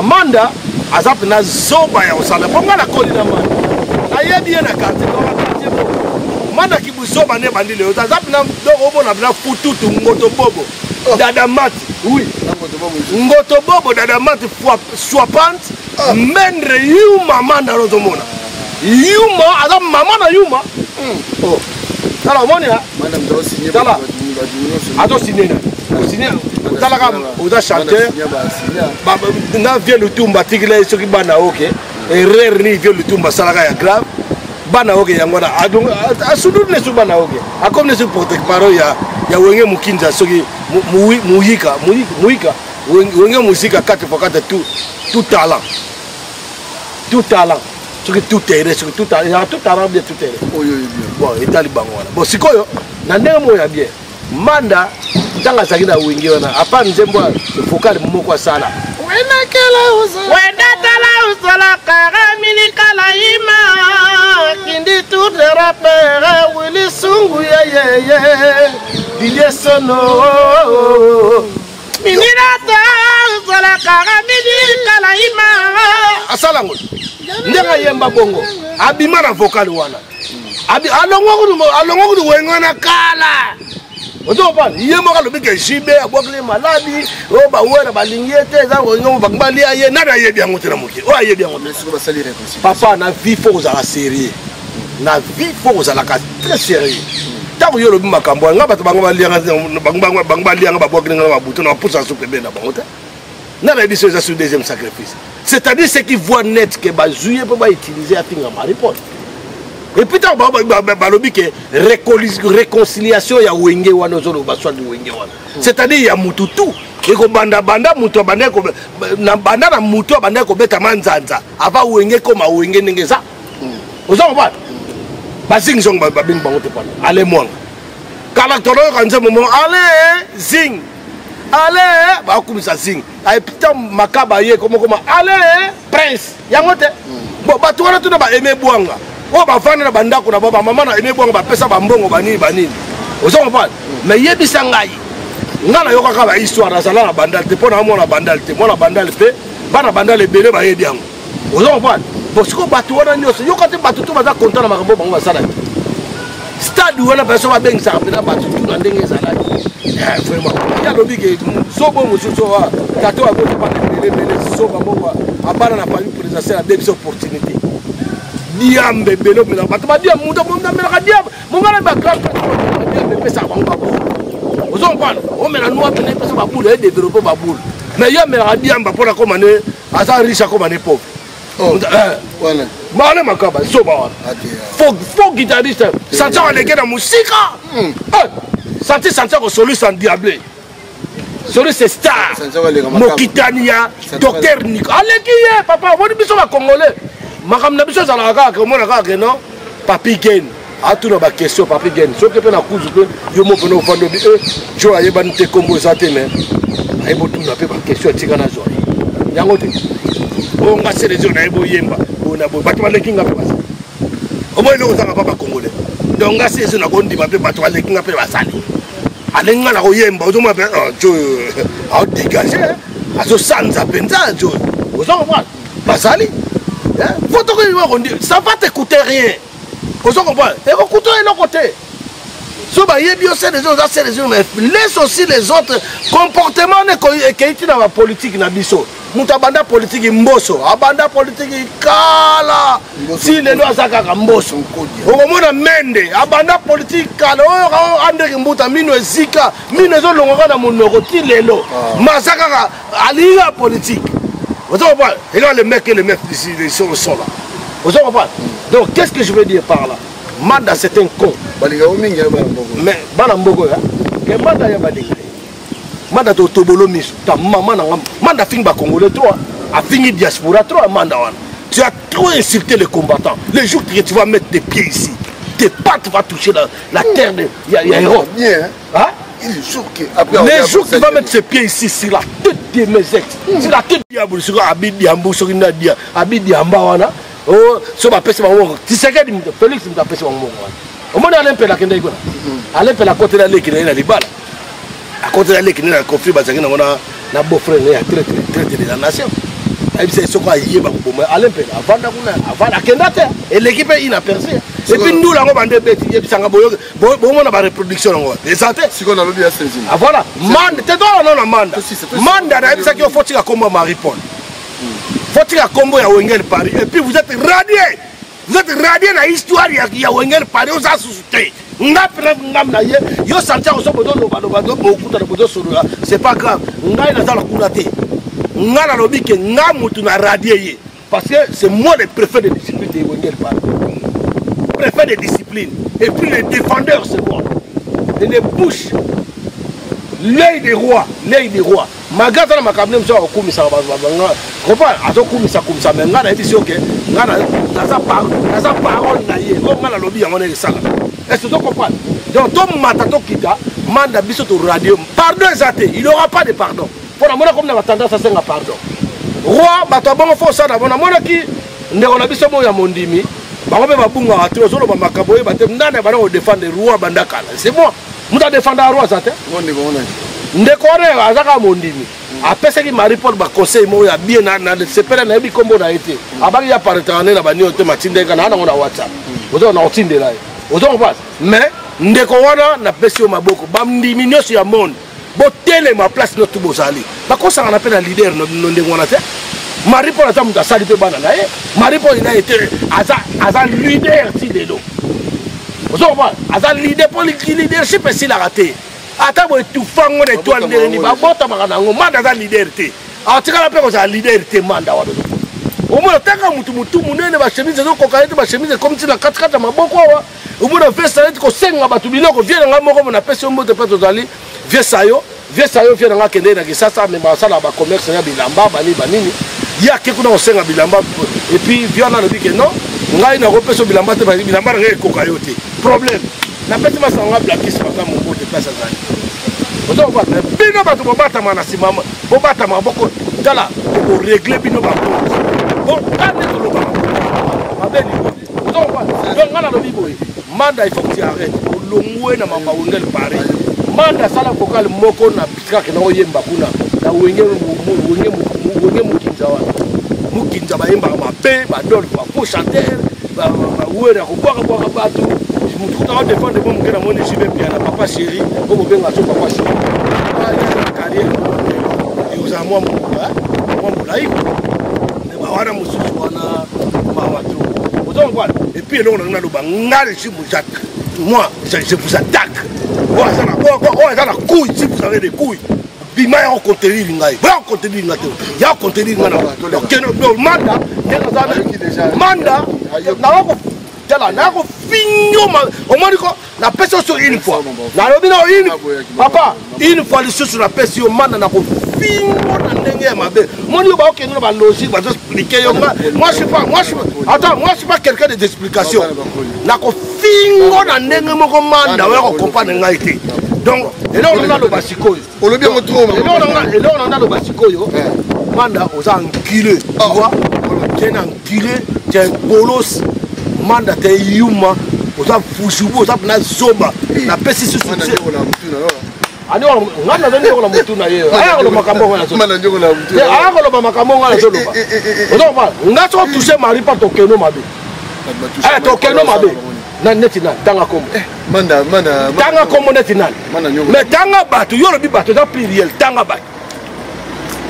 Manda azap na zoba ya osala. Ponga la koli na manda. Ayebi na karte Manda ki buzoba ne bandile. Azap na do obo na bla fututu ngoto bobo. Dada mat. Oui. Ngoto bobo dada mat swapante. Mendre yuma manda rozomona. Yuma, azap mama na yuma. Oh. Alors mon ya. Madame doit signer. Ado signer. Signer. Tala kam oda chanteur. Ba na vient le tumba tigile soki bana OK. Erreur ni vient le tumba salaka ya grave. Bana OK yangona adung asudu ne su bana OK. Akom ne su porte parole ya wenge mukinza soki muhika wenge musika 4x4 tout talent. Tout talent. Tout terrain, tout talent, il y a tout talent bien tout terrain. Bon, il est taliban. Bon, si quoi, n'andez moi bien. Manda, dans la sagina wingiona, à part Nzembo, le focal moko sala. Wenda karamini kalaima, kindi tout de rappeur, Willy Sungu ye, Didier Sono, Minirata, Zala karamini kalaima, Asalango. Ndega yemba bongo abima na vocal wana abi alongo wengana kala oto pa yemba ka lobike jibe abokle maladi o ba wera balingete za ngo bagbali aye nada yebi yango tena moki o ayebi yango papa na vie faut za sérieux na vie faut za la très sérieux tango yo lobi makambo nga bato bango balianga bangbalianga babokle nga babuto na pousa soupe bena bango ta nada biso za sur deuxième sacrifice. C'est-à-dire ceux qui voient net que Bazouye peut pas utiliser à finir ma réponse. Et puis tant balobi que réconciliation ya wenge wana zolo baswa du wenge wana. C'est-à-dire il y a mututu et ko banda mutu banda ko na banda na mutu banda ko beta manzanza ava wenge koma wenge ndenge ça. Ozo ba bazing zong ba bing bango te pa. Allez moi. Kala toro kanza momo allez zing. Allez, bah comme ça signe. Et putain makaba yé comment allez prince. Yangote. bon bato wana tuna ba aimé bwanga o ba vana na bandako na baba mama na aimé bwanga ba pesa ba mbongo banini ozo comprendre mais yebisa ngai ngana yoka ka ba histoire na sala na bandal te pona mona bandal te mona bandal pe bana bandal ebele ba yebi yango ozo comprendre parce que bato wana nyonso yoka te bato to baza content na makambo bango basala stade wana baso ba bengisa pena bato tu na ndenge ezala vraiment ya lobi ke sobo mususu wa tato a boto pa bele soba mbongo abana na famille présidentielle a des opportunités diambe belo mena bato ba diam muta monda mena diam mongala ba grand diambe pesa bango ozo comprendre o mena noa pena pesa ba boule et développer ba boule mais ya mena diamba pour la commander asa riche comme un pauvre voilà mane makaba soba wana faut guitariste santia les gars na musika santia ko soliste en diable Sori c'est star. Mokitania, docteur Nico. Allez qui est papa, on dit biso ba congolais. Makam na biso za la ka ko mona ka non. Papi Gen. A tout na ba question Papi Gen. So ke pe na kuzu pe yo mo peno fando bi jo aye ban te kombo za te mais. Ay bo tout na pe ba question tika na zo. Yango te. O nga se les zo na ebo yemba. O na bo batwa le kinga pe basa. O mo ilo za ka papa congolais. Donc nga se zo na ko ndi ba pe batwa le kinga pe basali. Alenga na koyemba ozoma pe jo a dégager aso sanza penza jo ozoma pas basali photo que on dit ça va t'écouter rien ozoma pas et écouter le côté so ba yebi o c'est les autres c'est les autres mais laisse aussi les autres comportements que iti na politique na biso muta banda politique mboso abanda politique kala si les lois zakaka mboso okomona mende abanda politique kala o ande mbuta mino ezika mino ezolongoka na monoko ti lelo masaka aliga politique vous savez pas et là les mecs ici ils sont là vous savez pas donc qu'est-ce que je veux dire par là Manda c'est un con mais bana mbogo ya ke manda ya balinga manda to tobolo miso ta maman na manda fingi ba congolais toi a fini diaspora toi manda wana tu as trop insulté les combattants les jours que tu vas mettre des pieds ici tes pattes vont toucher la terre de héros hein les jours que tu vas mettre ses pieds ici sur la tête de mes ex sur la tête de Diabou sur Abidi Ambo sur Nadia Abidi Amba wana oh so ba pesa bango tu sais que Félix mta pesa bango au moins aller pe la kende iko aller pe la côté la leki na libala à côté la leki na conflit ba zakina ngona na beau frère ya traité de la nation et puis c'est ce quoi yeba ko mo aller pe avanda kuna avanda kenda te et l'équipe est inaperçue et puis nous la ngo bande beti et puis sanga boyo bo mo na ba reproduction ngo et santé siko na lobi ya senzini ah voilà mande te do non manda manda na bisa ki faut tika komba Marie-Paul faut tika kombo ya Wengel Paris et puis vous êtes radié na histoire ya Wengel Paris aux assustés ngam yo santia ko so bodo lo beaucoup de bodo solo c'est pas grave ngai na zala kuna te ngala lobi ke ngamutu na radié parce que c'est moi le préfet de discipline de Wengel Paris préfet de discipline et puis les défendeurs c'est moi et les bouches l'œil des rois magaza na makamne mso okumisa babanga repas azokumisa kumisa mais ngana ebisi OK ngana naza parole na ye ko ngana lobi yango ne sala est-ce que tu comprends donc ton mata to kita manda biso to radio pardon ezate il aura pas de pardon pour la mona comme na tendance à senga pardon roi bato bongo fo ça na mona ki ndeko na biso mo ya mondimi bango be babunga ati ozolo ba makabo e batem ndane bana o défendre roi bandakala c'est moi muta défendre roi zate ndekore azaka mondimi apesaki Marie-Paul ba conseil mo ya bien na sepela na bi kombo na été abaki ya partenaire na bani ote matindeka na ngona WhatsApp ozo na otindela ozo pas mais ndeko wana na pesi o maboko bamndimi nyoso ya monde botele ma place no tubozali bakosa na pena leader no ndengo na te Marie-Paul ata muta sali pe bana na Marie-Paul ina été aza leader ti lelo ozo pas aza leader politique leadership si la raté ata bo tu fango de toi ni ba bota makana ngo manda za leader te atika la pe ko za leader te manda wa o mo taka mutu munene ba chemise zo ko kaete ba chemise comme si la 4 maboko wa o mo na vesta ko senga ba tu biloko viena nga moko na pese mbo te peto zali vie sayo viena nga kende na kisasa me ba sala ba commerce ya bilamba banini ya ke kuna osenga bilamba et puis viana no bike non ngai na ko peso bilamba te bilamba nga ko kayote problème na pete masanga blakis papa mon de place azali ozo ba bino ba to bata mana simama bo bata maboko tala ko régler bino ba bo tane to lo ba mabeli donc ngana lobi boye manda il faut que tu arrêtes olongwe na mama wengel pare manda sala vocal moko na bitrake na oyemba kuna na wenge mukinza wana mukinza bayemba mabe badol ba chanter ba wera ko boka bato mutu ta défendre bon ngena moni jibe piana papa chéri ko bobenga so papa chéri ah carrière et aux amours moi live ne ba wana mususu wana mama tu donc voilà et puis là on a le bangal si vous attaquez moi je vous attaque on a la couille si vous avez des couilles bima ya contenir ngai ba contenir ngai ya contenir ngana donc no manda manda na ko tela na ko finyo au moins la personne sur une fois na lobi na une papa une fois les sur la personne manda na ko finyo na ndenge ya mabe moni ba ok no ba logique ba expliquer yo moi je suis pas quelqu'un d'explication na ko finyo na ndenge moko manda wa ko comprendre ngai te. Donc, et là on a le basiko. On le bien retrouve. Et là on a le basiko. Manda aux enculés. Tu vois? Tu es un enculé, tu es un bolos. Manda tu es yuma. Aux enfouchous, aux enfouchous, zoba. La peste sur le succès. Ani on a donné la mutuna hier. Ah, le makambo on a zo. Ah, le makambo on a zo. Donc voilà, on a trop touché Marie par ton keno mabe. Ah, ton keno mabe. Na netina tanga komo manda tanga komo netina mais tanga bato yo lobi bato za pluriel tanga bato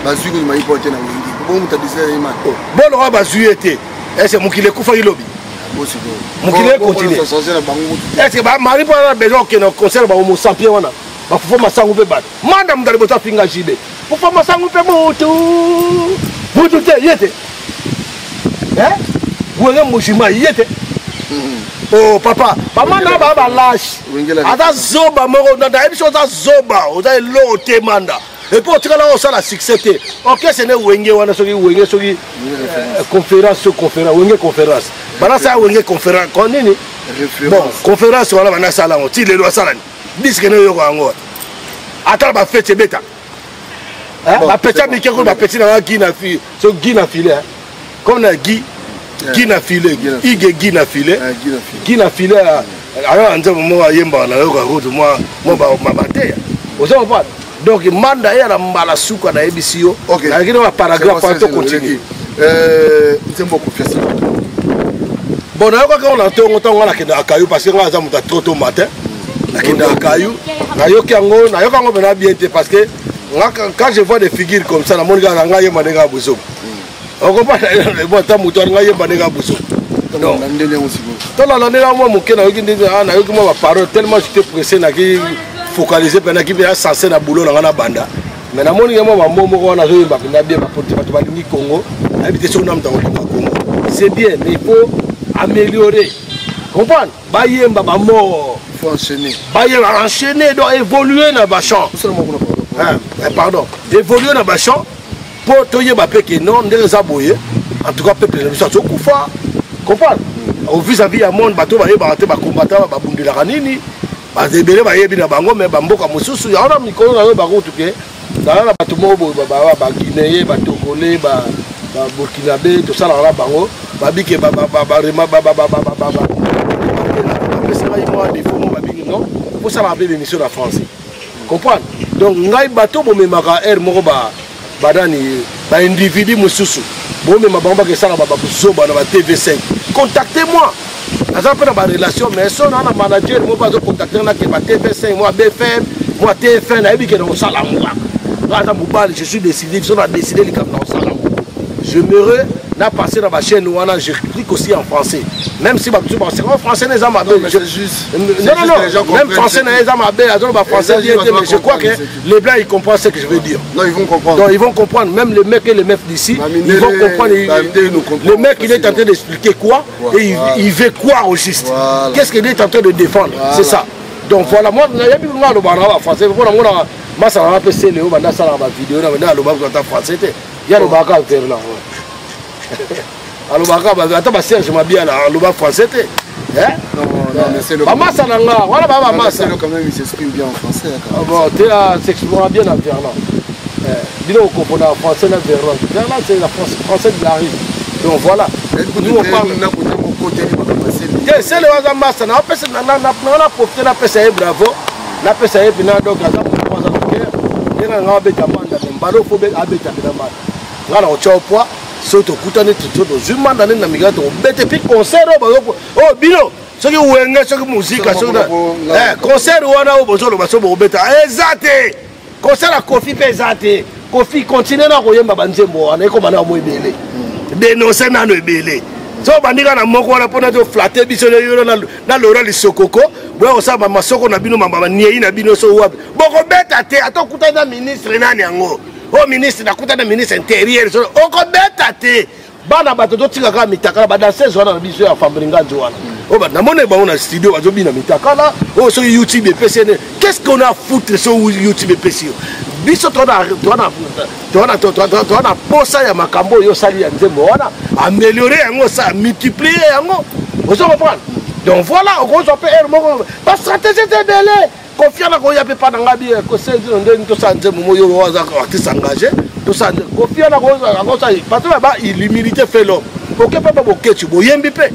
bazuko ni mai pote na wengi bo mutabisa imana bolo wa bazuyete est-ce mukile kufa ilobi mukile continue est-ce ba mari pa besoin que no concert ba mo sampie wana ba fofo masangu pe bato manda mudali bota finga jibe fofo masangu pe mutu te yete wele mujima yete. Oh papa, maman n'a pas lâche. Ada zoba moro, na da émission da zoba, o da lo te manda. Et pour tirer là on ça la succès. OK, c'est ne wenge wana soki wenge soki conférence wenge conférence. Bana ça wenge conférence konini? Bon, conférence wala bana sala on ti le lo sala. Disque ne yo ko ngo. Ata ba fete beta. Ba peta mi ke ko ba peti na gi na fi, so gi na file. Comme na gi Guy na filé, Guy na filé, alors on dit moi yemba na yoka route moi ma bataille. Vous avez pas. Donc manda ya la mbala suka na ebisio. Na ngine wa paragraphe pour continuer. C'est beaucoup confiance. Bon na yoka on entend on la kenda akayu parce que on a muta trop tôt matin. La kenda akayu. Na yoka ngo bena bien parce que quand je vois des figures comme ça na mon gars nga yemba nga buzo. On comprend bon ta muto nga yemba nga buso non ndele aussi to la ndela moi mukena yoki ndeze na yoki moi parole tellement j'étais pressé na ki focaliser pendant ki bien censé na boulot na ngana banda mais na moni moi momo ko na zo yemba na bien pour bato balingi Congo habiter sur na mtango Congo c'est bien mais il faut améliorer comprendre ba yemba ba mort il faut enchaîner ba yemba enchaîner donc évoluer na ba champ pardon évoluer na ba champ pour toyer ba peke non ndeza boye en tout cas peuple ne ça kufa comprendre au vis-à-vis à monde bato ba yeba te ba combattant ba bundela kanini ba zebele ba yebi na bango mais ba mboka mususu ya ona mikolo na ba ko tuke na bato mo ba Guinéen ba Togolais ba Burkinabé tout ça là bango ba bike ba rema ba c'est pas moi des fois ba bike non pour ça la belle émission en français comprendre donc ngai bato bo memaka air moko ba badani ba individu mususu bon mais ma bamba que ça na ba zoba na ba TV5 contactez-moi ça peut avoir relation mais son na manager moi pas contacter na que ba TV5 moi BFM moi TF1 na ebike na sala moi là mobile je suis décidé ils ont décidé les cap na sala je m'aimerais na passer dans ma chaîne wana je clique aussi en français même si c'est en français les hommes non même français les hommes français mais je crois que les blancs ils comprennent ce que je veux dire non ils vont comprendre donc ils vont comprendre même les mecs et les meufs d'ici ils vont comprendre le mec il est en train d'expliquer quoi et il veut quoi au juste qu'est-ce qu'il est en train de défendre c'est ça donc voilà moi il y a plus de français pour moi ma ça va passer le banda ça la vidéo na le banda français il y a le baka faire là alors baka ata ba Serge Mabia là le bas français hein non mais c'est le maman ça nga voilà baba massa quand même il s'exprime bien en français bon tu s'exprime bien en verlan dis donc on comprend en français na verlan c'est la français de la rive donc voilà nous on parle côté c'est le hasard massa na pesa na profiter na pesa e bravo na pesa e pina donc aza mo za ke yenga nga beta manda mbalo fo be abeta na manda ngana o chopoa soto kutane toto zumanda na migato bete pi concert o bino soki wenge soki musique soki concert wana o bozolo basobo beta ezate concert a Kofi pesate Kofi continue na koyemba banzembo wana ekomana mo ebele dénoncer nano ebele so bandika na moko wana pona to flatter biso yo na Laurent Lisokoko boya osaba masoko na bino mamba niei na bino so wapi boko beta te atokuta na ministre nani yango o ministre na kuta na ministre intérieur so oko beta te bana bato to tika ka mitaka ba dans 16 wana na biso ya Fambringa wana o ba na mona ba na studio bazo bina mitaka la o so YouTube et PCN qu'est-ce qu'on a à foutre sur YouTube et PCN biso tona posa ya makambo yo sali ya nzembo wana améliorer yango ça multiplier yango vous comprenez donc voilà on va faire moko pas stratégie de délai confiance ko ya pe pas nga bi ko sezi ndeni to sa nzembo mo yo waza artiste engagé to sa confiance ko sa parce que ba l'humilité fait l'homme OK papa bokechi boyembi pe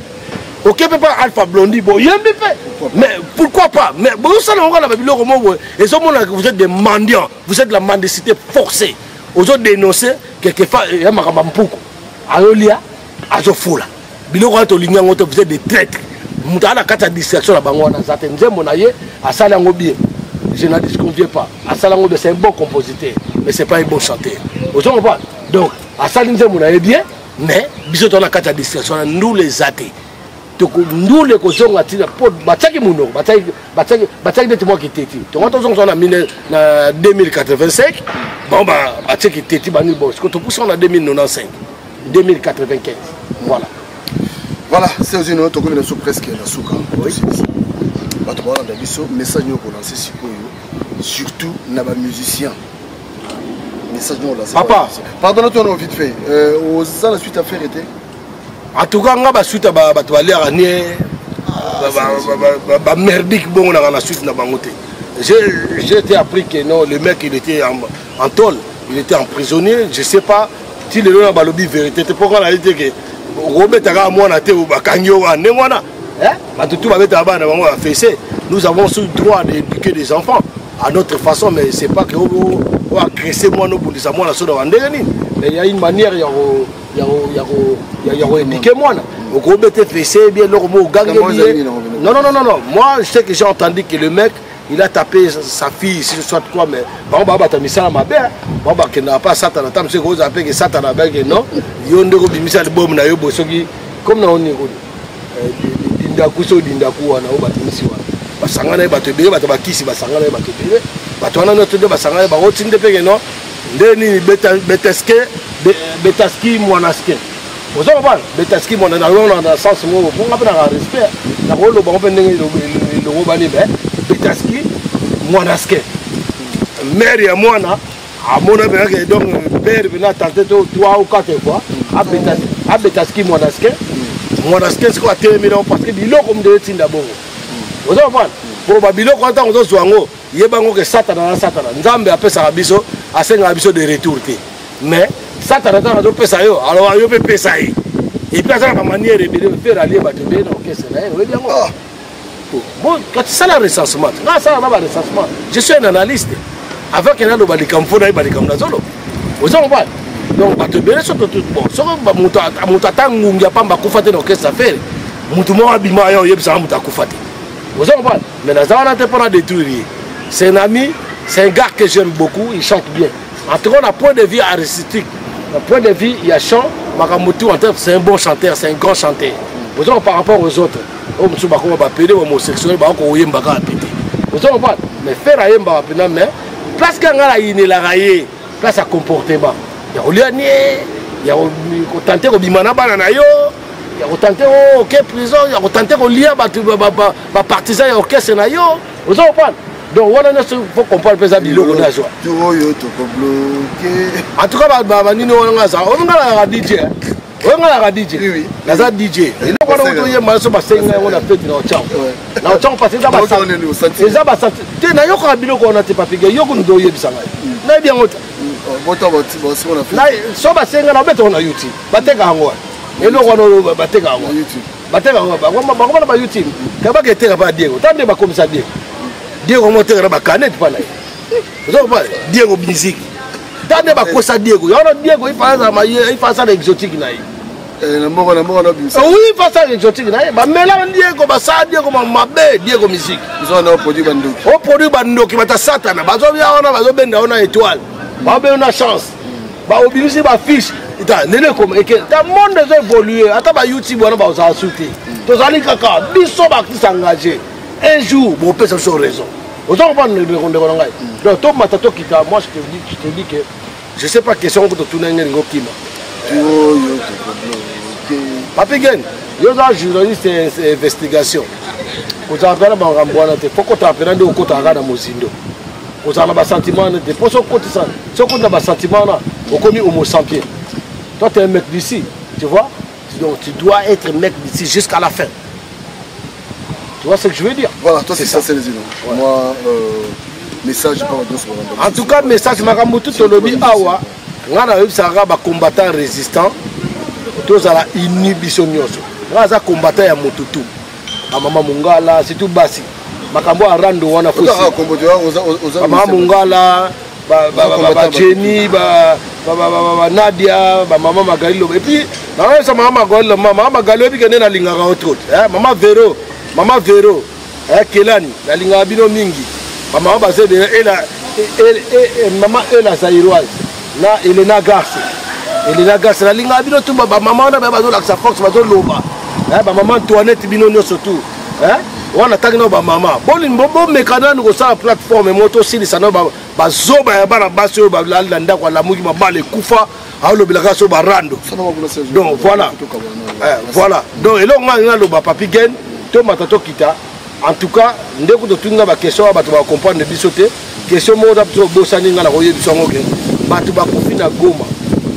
OK papa Alpha Blondy boyembi pe mais pourquoi pas mais vous savez on a biloko mo et so mona vous êtes des mendiants vous êtes de la mendicité forcée aux autres dénoncer quelquefois ya makamba mpuko ayolia azofula biloko to linga ngoto vous êtes des traîtres mutana kata distraction la bango na zate nzembo na ye asala ngo bien je n'en disconviens pas asala ngo c'est un bon compositeur mais c'est pas un bon chanteur vous comprenez donc asala nzembo na ye bien mais biso to na kata distraction nous les athées nous les kozonga tina po bataki muno bataki de moi qui teti to ngato zonga na 2085 bon ba bataki teti bani bon ce que to pousse on a 2095 2095 voilà c'est une autre commune sous presque la souka bato ba na biso message ko lancer sikoyo surtout na ba musiciens message no lancer papa pardonne-toi vite fait aux ça la suite à faire était en tout cas nga ba suite ba bato ba lera ni ba merdique bon na la suite na bangote j'ai été appris que non le mec il était en tôle il était emprisonné je sais pas si le na balobi vérité c'est pourquoi la dit que Robert aga mwana te ba kangyo wa ne mwana ba tout ba beta ba na bango a fessé nous avons ce droit d'éduquer des enfants à notre façon mais c'est pas que on agresser moi nos policiers moi la soda wandeni mais il y a une manière il y a éduquer moi au gros bête fessé bien leur mot gang non moi je sais que j'ai entendu que le mec il a tapé sa fille si soit quoi mais bon baba ta misala ma belle baba qui n'a pas satana tam c'est gros appelle que satana belle non yonde ko bimisa de bom na yo bosoki comme na on est dinda kuso dinda kuwa na oba timisi wa basanga na bato bele bato bakisi basanga na bato bele bato wana noto de basanga na ba otinde peke non ndeni betaski mwanaske ozo ba betaski mwana na na sens mo bon ngapa na respect na ko lo ba ko ndenge lo bani be betaski mwanaske mère ya mwana amona be que donc père bena tenté 3 ou 4 fois a betaski mwanaske c'est quoi terminer parce que biloko mde tinda bongo ozo ba pour ba biloko anta ozo zwango yebango ke satana nzambe apesa biso asenga biso de retour te mais satana ta do pesa yo alors yo pe pesa yi et puis ça la manière de faire aller bato be na orchestre na yo yango bon quand ça la recensement là ça va recensement je suis un analyste avec un alo bali kamfo na bali kamna zolo ozo ba donc bato be so tout bon so ba muta tangungi apamba kufate na orchestre faire mutu mo abima yo yebisa muta kufate ozo ba mais na za na te pour détruire. C'est un ami, c'est un gars que j'aime beaucoup, il chante bien. En tout cas, on a point de vue artistique. Un point de vue, il y a chant, Makamotu, c'est un bon chanteur, c'est un grand chanteur. Vous avez par rapport aux autres, homosexuels, mais faire un mais place qu'il y a place à comportement. Il y a tenté de bimana banana yo, il y a tenté de prison, il y a tenté de lire les partisans et orchestre na yo. Vous avez donc voilà il faut comprendre pesa biloko na joie en tout cas ba nini on ça on a la DJ on a la DJ la za DJ et donc on a eu mal so ba senga on a fait na ochao na ochao parce que ça ba te na yoko biloko on a te papier yoko ndo yebisanga na bien ngota bota on a fait na so ba senga na beto na YouTube bateka ngo et loko no bateka ngo YouTube bateka bakoma ba YouTube kaba keteka ba Diego tande ba comme ça Diego moteka ba canette pa na zo ba Diego musique tande ba kosa Diego yona Diego il fait ça exotique na na moko na bimisa oui il fait ça exotique na ba mela Diego ba sa Diego mabe Diego musique zo na produit bandoki o produit bandoki bata satana bazo bia ona bazo benda ona étoile ba be una chance ba obligé ba fiche nene comme que ta monde a évolué ata ba YouTube wana ba za souter to zali kaka biso ba qui s'engager un jour bon peut ça sur raison aux gens pas le ronde ngai donc to matato kita moi je te dis que je sais pas question pour tourner ngo kima Papi Gen yo za journaliste investigation ko za pela ba ngambwana te poko ta pela ndo ko ta ngana mozindo ko za na ba sentiment de poso ko ti ça so ko na ba sentiment na o komi homo sapiens. Toi, tu es un mec d'ici, tu vois? Donc, tu dois être mec d'ici jusqu'à la fin. Tu vois ce que je veux dire? Voilà, toi, c'est ça, c'est les îles. Ouais. Moi, message, en tout cas, message, Maramutu, Tolobi, Awa, on a eu ça, combattant résistant, tous à la inhibition. On a combattant à Motutu, à Mama Mungala, c'est tout Bassi. Makambo a rando, on a fait ça. Mama Mungala, Jenny, Nadia, Maman Magalilo. Et puis, Maman Magalilo, Maman Magalilo, qui est dans la autre. Maman Vero, Kelani, la linga bino mingi. Maman Bazé, Maman Ela Zairoise, na Elena Garce. Elena Garce, la linga bino tout, maman n'a pas besoin de sa force, pas loba. Maman Antoinette bino surtout. On attaque nos maman. Bon, mécano, nous sommes la plateforme, moto, si les sanoba, bazoba, basso, balanda, la mouille, ma balle, koufa, à l'obligation, barando. Donc voilà. Voilà. Donc, et là, on a le papi gen, to matato kita. En tout cas, nous avons tout le question, on va comprendre les bisotés. Question, moi, on a bossani, on a royé du sang, on va confier à Goma.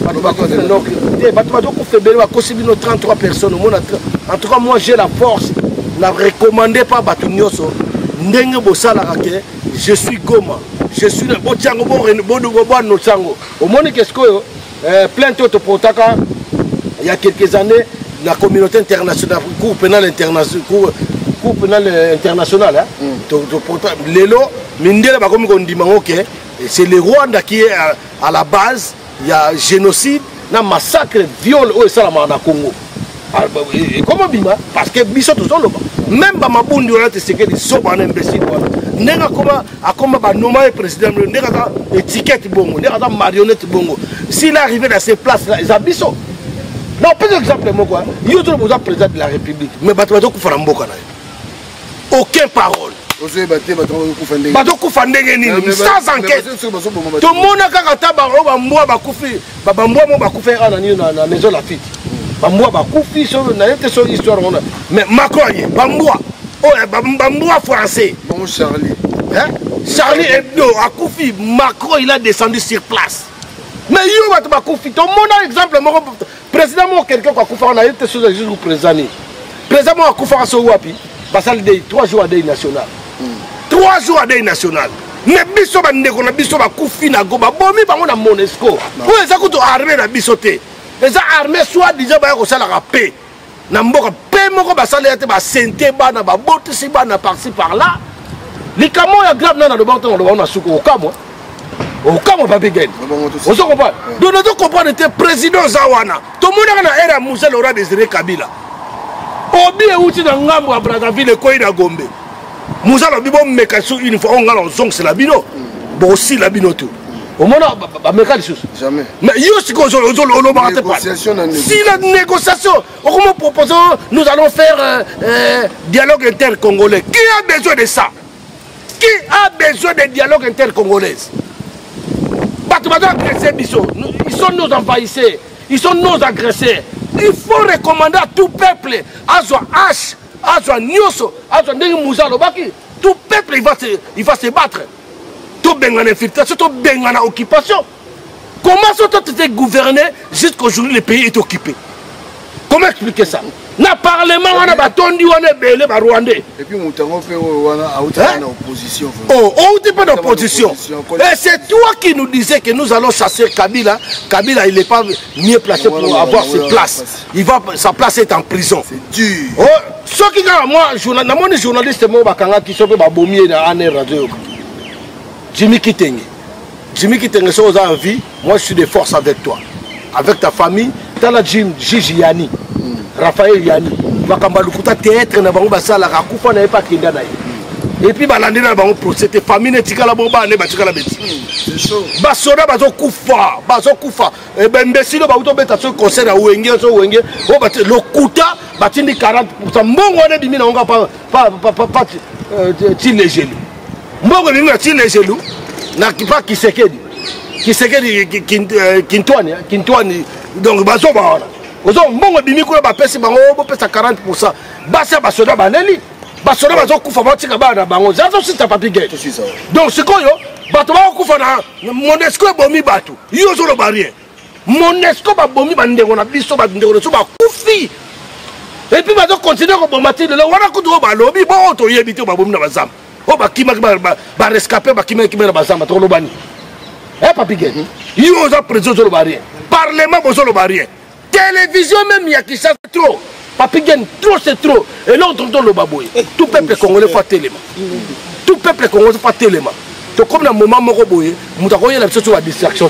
On va confier 33 personnes. En tout cas, moi, j'ai la force. Je ne recommande pas Batunyoso. Je suis Goma. Je suis le Bochango, au moins, qu'est-ce que plein d'autres protaka, il y a quelques années, la communauté internationale, Cour pénale internationale, Lelo, Mindele, c'est le Rwanda qui est à la base. Il y a génocide, un massacre, viol au Congo. Et comment bima? Parce que biso tout le monde. Même ba mabundi on a testé que des soba en imbécile. Nenga comment ba nommer président, nenga étiquette bongo, nenga marionnette bongo. S'il est arrivé dans ces places là, ils abisso. Non, par exemple moi quoi, il y a un président de la République, mais bato ko fara mboka na. Aucune parole. Bato kufandenge nini sans enquête. Tout le monde a kaka ba mboa ba kufi, ba mboa mo ba kufi na maison Lafite. Bamboa bakufi sur na yete sur histoire on a mais Macron bamboa bamboa français bon Charlie Charlie Hebdo a Koufi Macron il a descendu sur place mais yo va bakufi ton mon exemple mon président mo quelqu'un ko kufa on a yete sur juste président mo kufa so wapi basal de 3 jours à deuil national 3 jours à deuil national mais biso ba ndeko na biso bakufi na go ba bomi bango na Monesco pour ça ko to armée na bisoté. Les armées soit déjà la paix. Namboka paix moko basale te ba senté bana ba botisi bana par-ci par-là. Les camo ya grave na le bon temps on a souko au camo. Au camo papi gen. On se comprend. Donc nous comprendre que président Zawana. Tout le monde na era Moussa Laurent Désiré Kabila. Obi e uti na ngambo à Brazzaville ko ina Gombe. Moussa lo bibo meka sou une fois on ngala zong c'est la bino. Bon aussi la bino tout. Au moins, jamais. Mais si la négociation, comment proposons, nous allons faire dialogue intercongolais. Qui a besoin de ça? Qui a besoin de dialogue intercongolais? Ils sont nos envahisseurs, ils sont nos agresseurs. Il faut recommander à tout peuple, à H, à Nyoso, à tout peuple il va se battre. Tout benga infiltration, tout benga occupation. Comment ça tu t'es gouverné jusqu'aujourd'hui le pays est occupé? Comment expliquer ça? na parlement wana batondi wana belé ba Rwandais. Et puis Moutango fait wana a opposition. Oh, on dit pas d'opposition. Et c'est toi qui nous disais que nous allons chasser Kabila. Kabila, il n'est pas mieux placé pour avoir ses places. Sa place est en prison. C'est dur. Oh, ce qui est moi, journaliste, qui sont bombés dans la radio. Jimmy Kitenge. Jimmy Kitenge, si vous avez envie, moi je suis de force avec toi. Avec ta famille, tu as la Gigi Yani, Raphaël Yani. Vakambalukuta théâtre, na bango basala rakufa na pas kinda na. Et puis balandi na bango procès famille netika la bomba ne batika la beti. C'est chaud. Basoda bazo kufa. E bembesilo ba uto beta so concert à Wenge so Wenge. O bat lokuta batindi 40% mbongo ne bimi na onga pa ti légelu. Mbongo bimi na ti légelu na kipa Kisekedi. Kisekedi Kintwani donc bazo ba wana. Ozo mbongo bimi kula ba pesi bango bo pesa 40%. Basa basoda baneli. Basoda bazo kufa batika bana bango. Zazo sita papi gay. Donc c'est quoi yo? Bato ba kufa na Monesco bomi batu. Yo zo lo barrière. Monesco ba bomi bandengo na biso ba ndeko so ba kufi. Et puis bazo continuer ko bomati le wana ko do ba lobi bo to yebite ba bomi na bazam. O ba kima ba rescaper ba kima na bazam to lo bani. Eh papi gay. Yo zo preso zo lo barrière. Parlement bo zo lo barrière. Télévision même il y a qui ça trop. Papi gagne trop, c'est trop. Et là, on entend le baboué. Tout peuple congolais fait tellement. Tout peuple congolais fait tellement. Donc, comme dans le moment où on a eu la distraction.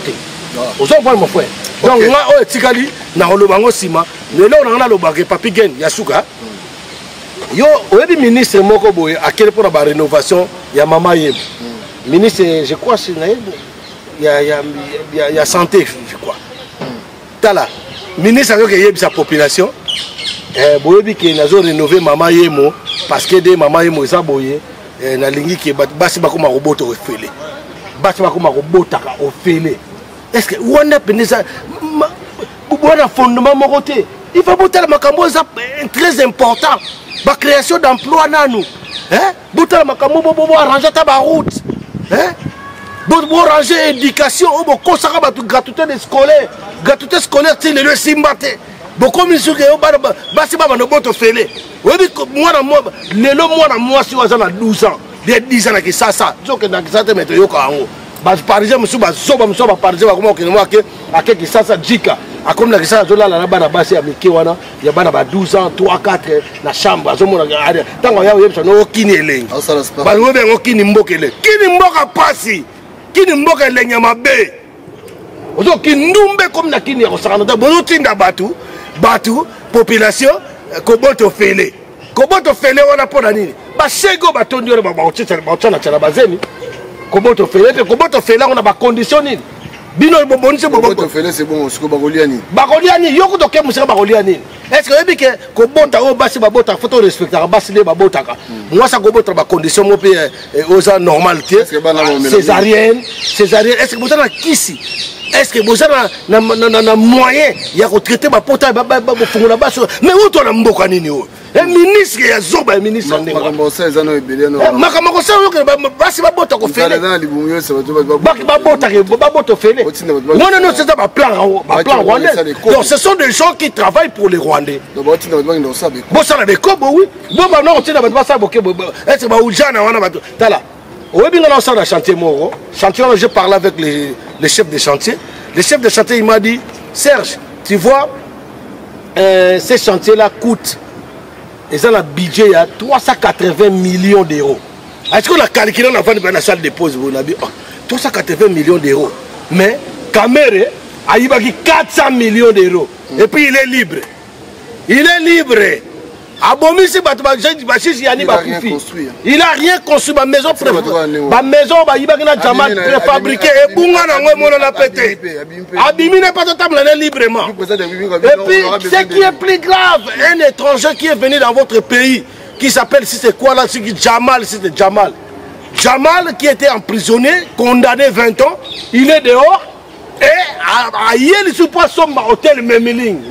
Vous avez mon frère. Donc, moi, on est Tikali, on a le bango Sima. Mais là, on a le bagage Papi gagne, Yasuka. Yo, le ministre Moko Boye, à quel point la rénovation, il y a Mama Yem. Ministre, je crois, il y a santé, je crois. Tala. Ministre a sa population. Boyebi qui n'a pas rénové Mama Yemo parce que des Mama Yemo ils ont boyé na lingi qui basi bakoma robot au félé. Basi bakoma robot au félé. Est-ce que on a pensé ça bon fondement mon côté. Il faut botter la makambo très important. La création d'emplois nanou. Hein? Botter la makambo bo arranger ta route. Hein? Bo ranger éducation bo kosaka ba gratuité scolaire. Gratuité scolaire c'est le simbate. Beaucoup de gens qui ont fait moi, si 12 ans, 10 ans, ça. Par exemple, si comme la ça, il y a 12 ans, 3, 4, la chambre, tant qu'on y a Batu, population, Koboto Fele. Koboto Fele, on a pas d'année. Basego Batondi, on a pas bazeni. Koboto Fele, Koboto Fele, on a pas conditionné. Bino Bobonse Koboto Fele, c'est bon, c'est Bagoliani. Bagoliani, Yoko Toke Moussa Bagoliani. Est-ce que que Kobota, Basi Babota, photo respectable, Basile Babotaka. Moi, ça Kobota, ma condition, mon pays, aux normalité. Césarienne, est-ce que vous avez qui ici? Est-ce que vous avez un moyen de traiter ma pote mais où tu as un ministre qui a un ministre non, ce sont des gens qui travaillent pour les Rwandais. Je parlais avec le chef de chantier. Le chef de chantier il m'a dit, Serge, tu vois, ces chantiers-là coûtent, ils ont un budget à 380 millions d'euros. Est-ce qu'on a calculé dans la salle de pause? 380 millions d'euros. Mais Kamere a eu 400 millions d'euros. Et puis il est libre. Il est libre. Il n'a rien construit. Ma maison préfabriquée. Ma maison préfabriquée. Et Abimi n'est pas totalement librement. Et puis, ce qui est plus grave, un étranger qui est venu dans votre pays, qui s'appelle, si c'est quoi là, c'est Jamal, c'était Jamal. Jamal qui était emprisonné, condamné 20 ans, il est dehors. Et à Yel, il se passe son hôtel Memeling.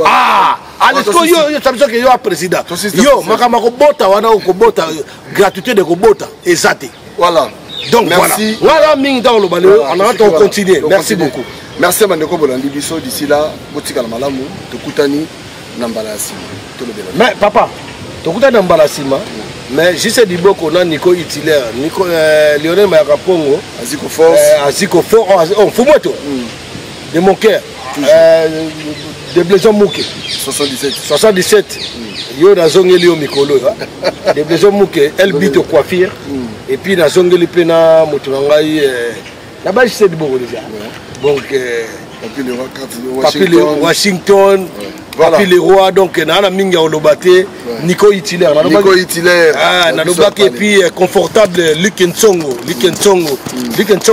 Ah, alors yo ça veut dire que yo a président. Yo makamako bota wana ko bota gratuité de ko bota ezate. Voilà. Donc merci. Voilà ming dans le balé, on va continuer. Merci beaucoup. Merci Bandeko Bolandi biso d'ici là, botika la malamu, tokutani Mais papa, tu as dans Balasima, mais je sais du beaucoup, on a Nico Itilaire, Lionel Mayakapongo, Aziko Force, Fumoto, de mon cœur, de Blaison Mouké, 77. Yo na zongeli au Mikolo, de Blaison Mouké, elle bite au coiffure, et puis na zongeli pena Motunangai, là-bas je sais du beaucoup déjà. Donc, Papi Washington. Voilà. Puis les rois, donc, Nana Minga Olobate, Nico Itilaire. Et puis confortable, Luc Nsongo.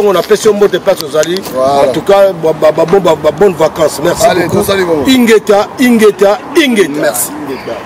On appelle ce mot de place aux alliés. En tout cas, bonnes vacances. Merci beaucoup. Ingeta. Merci. Ingeta.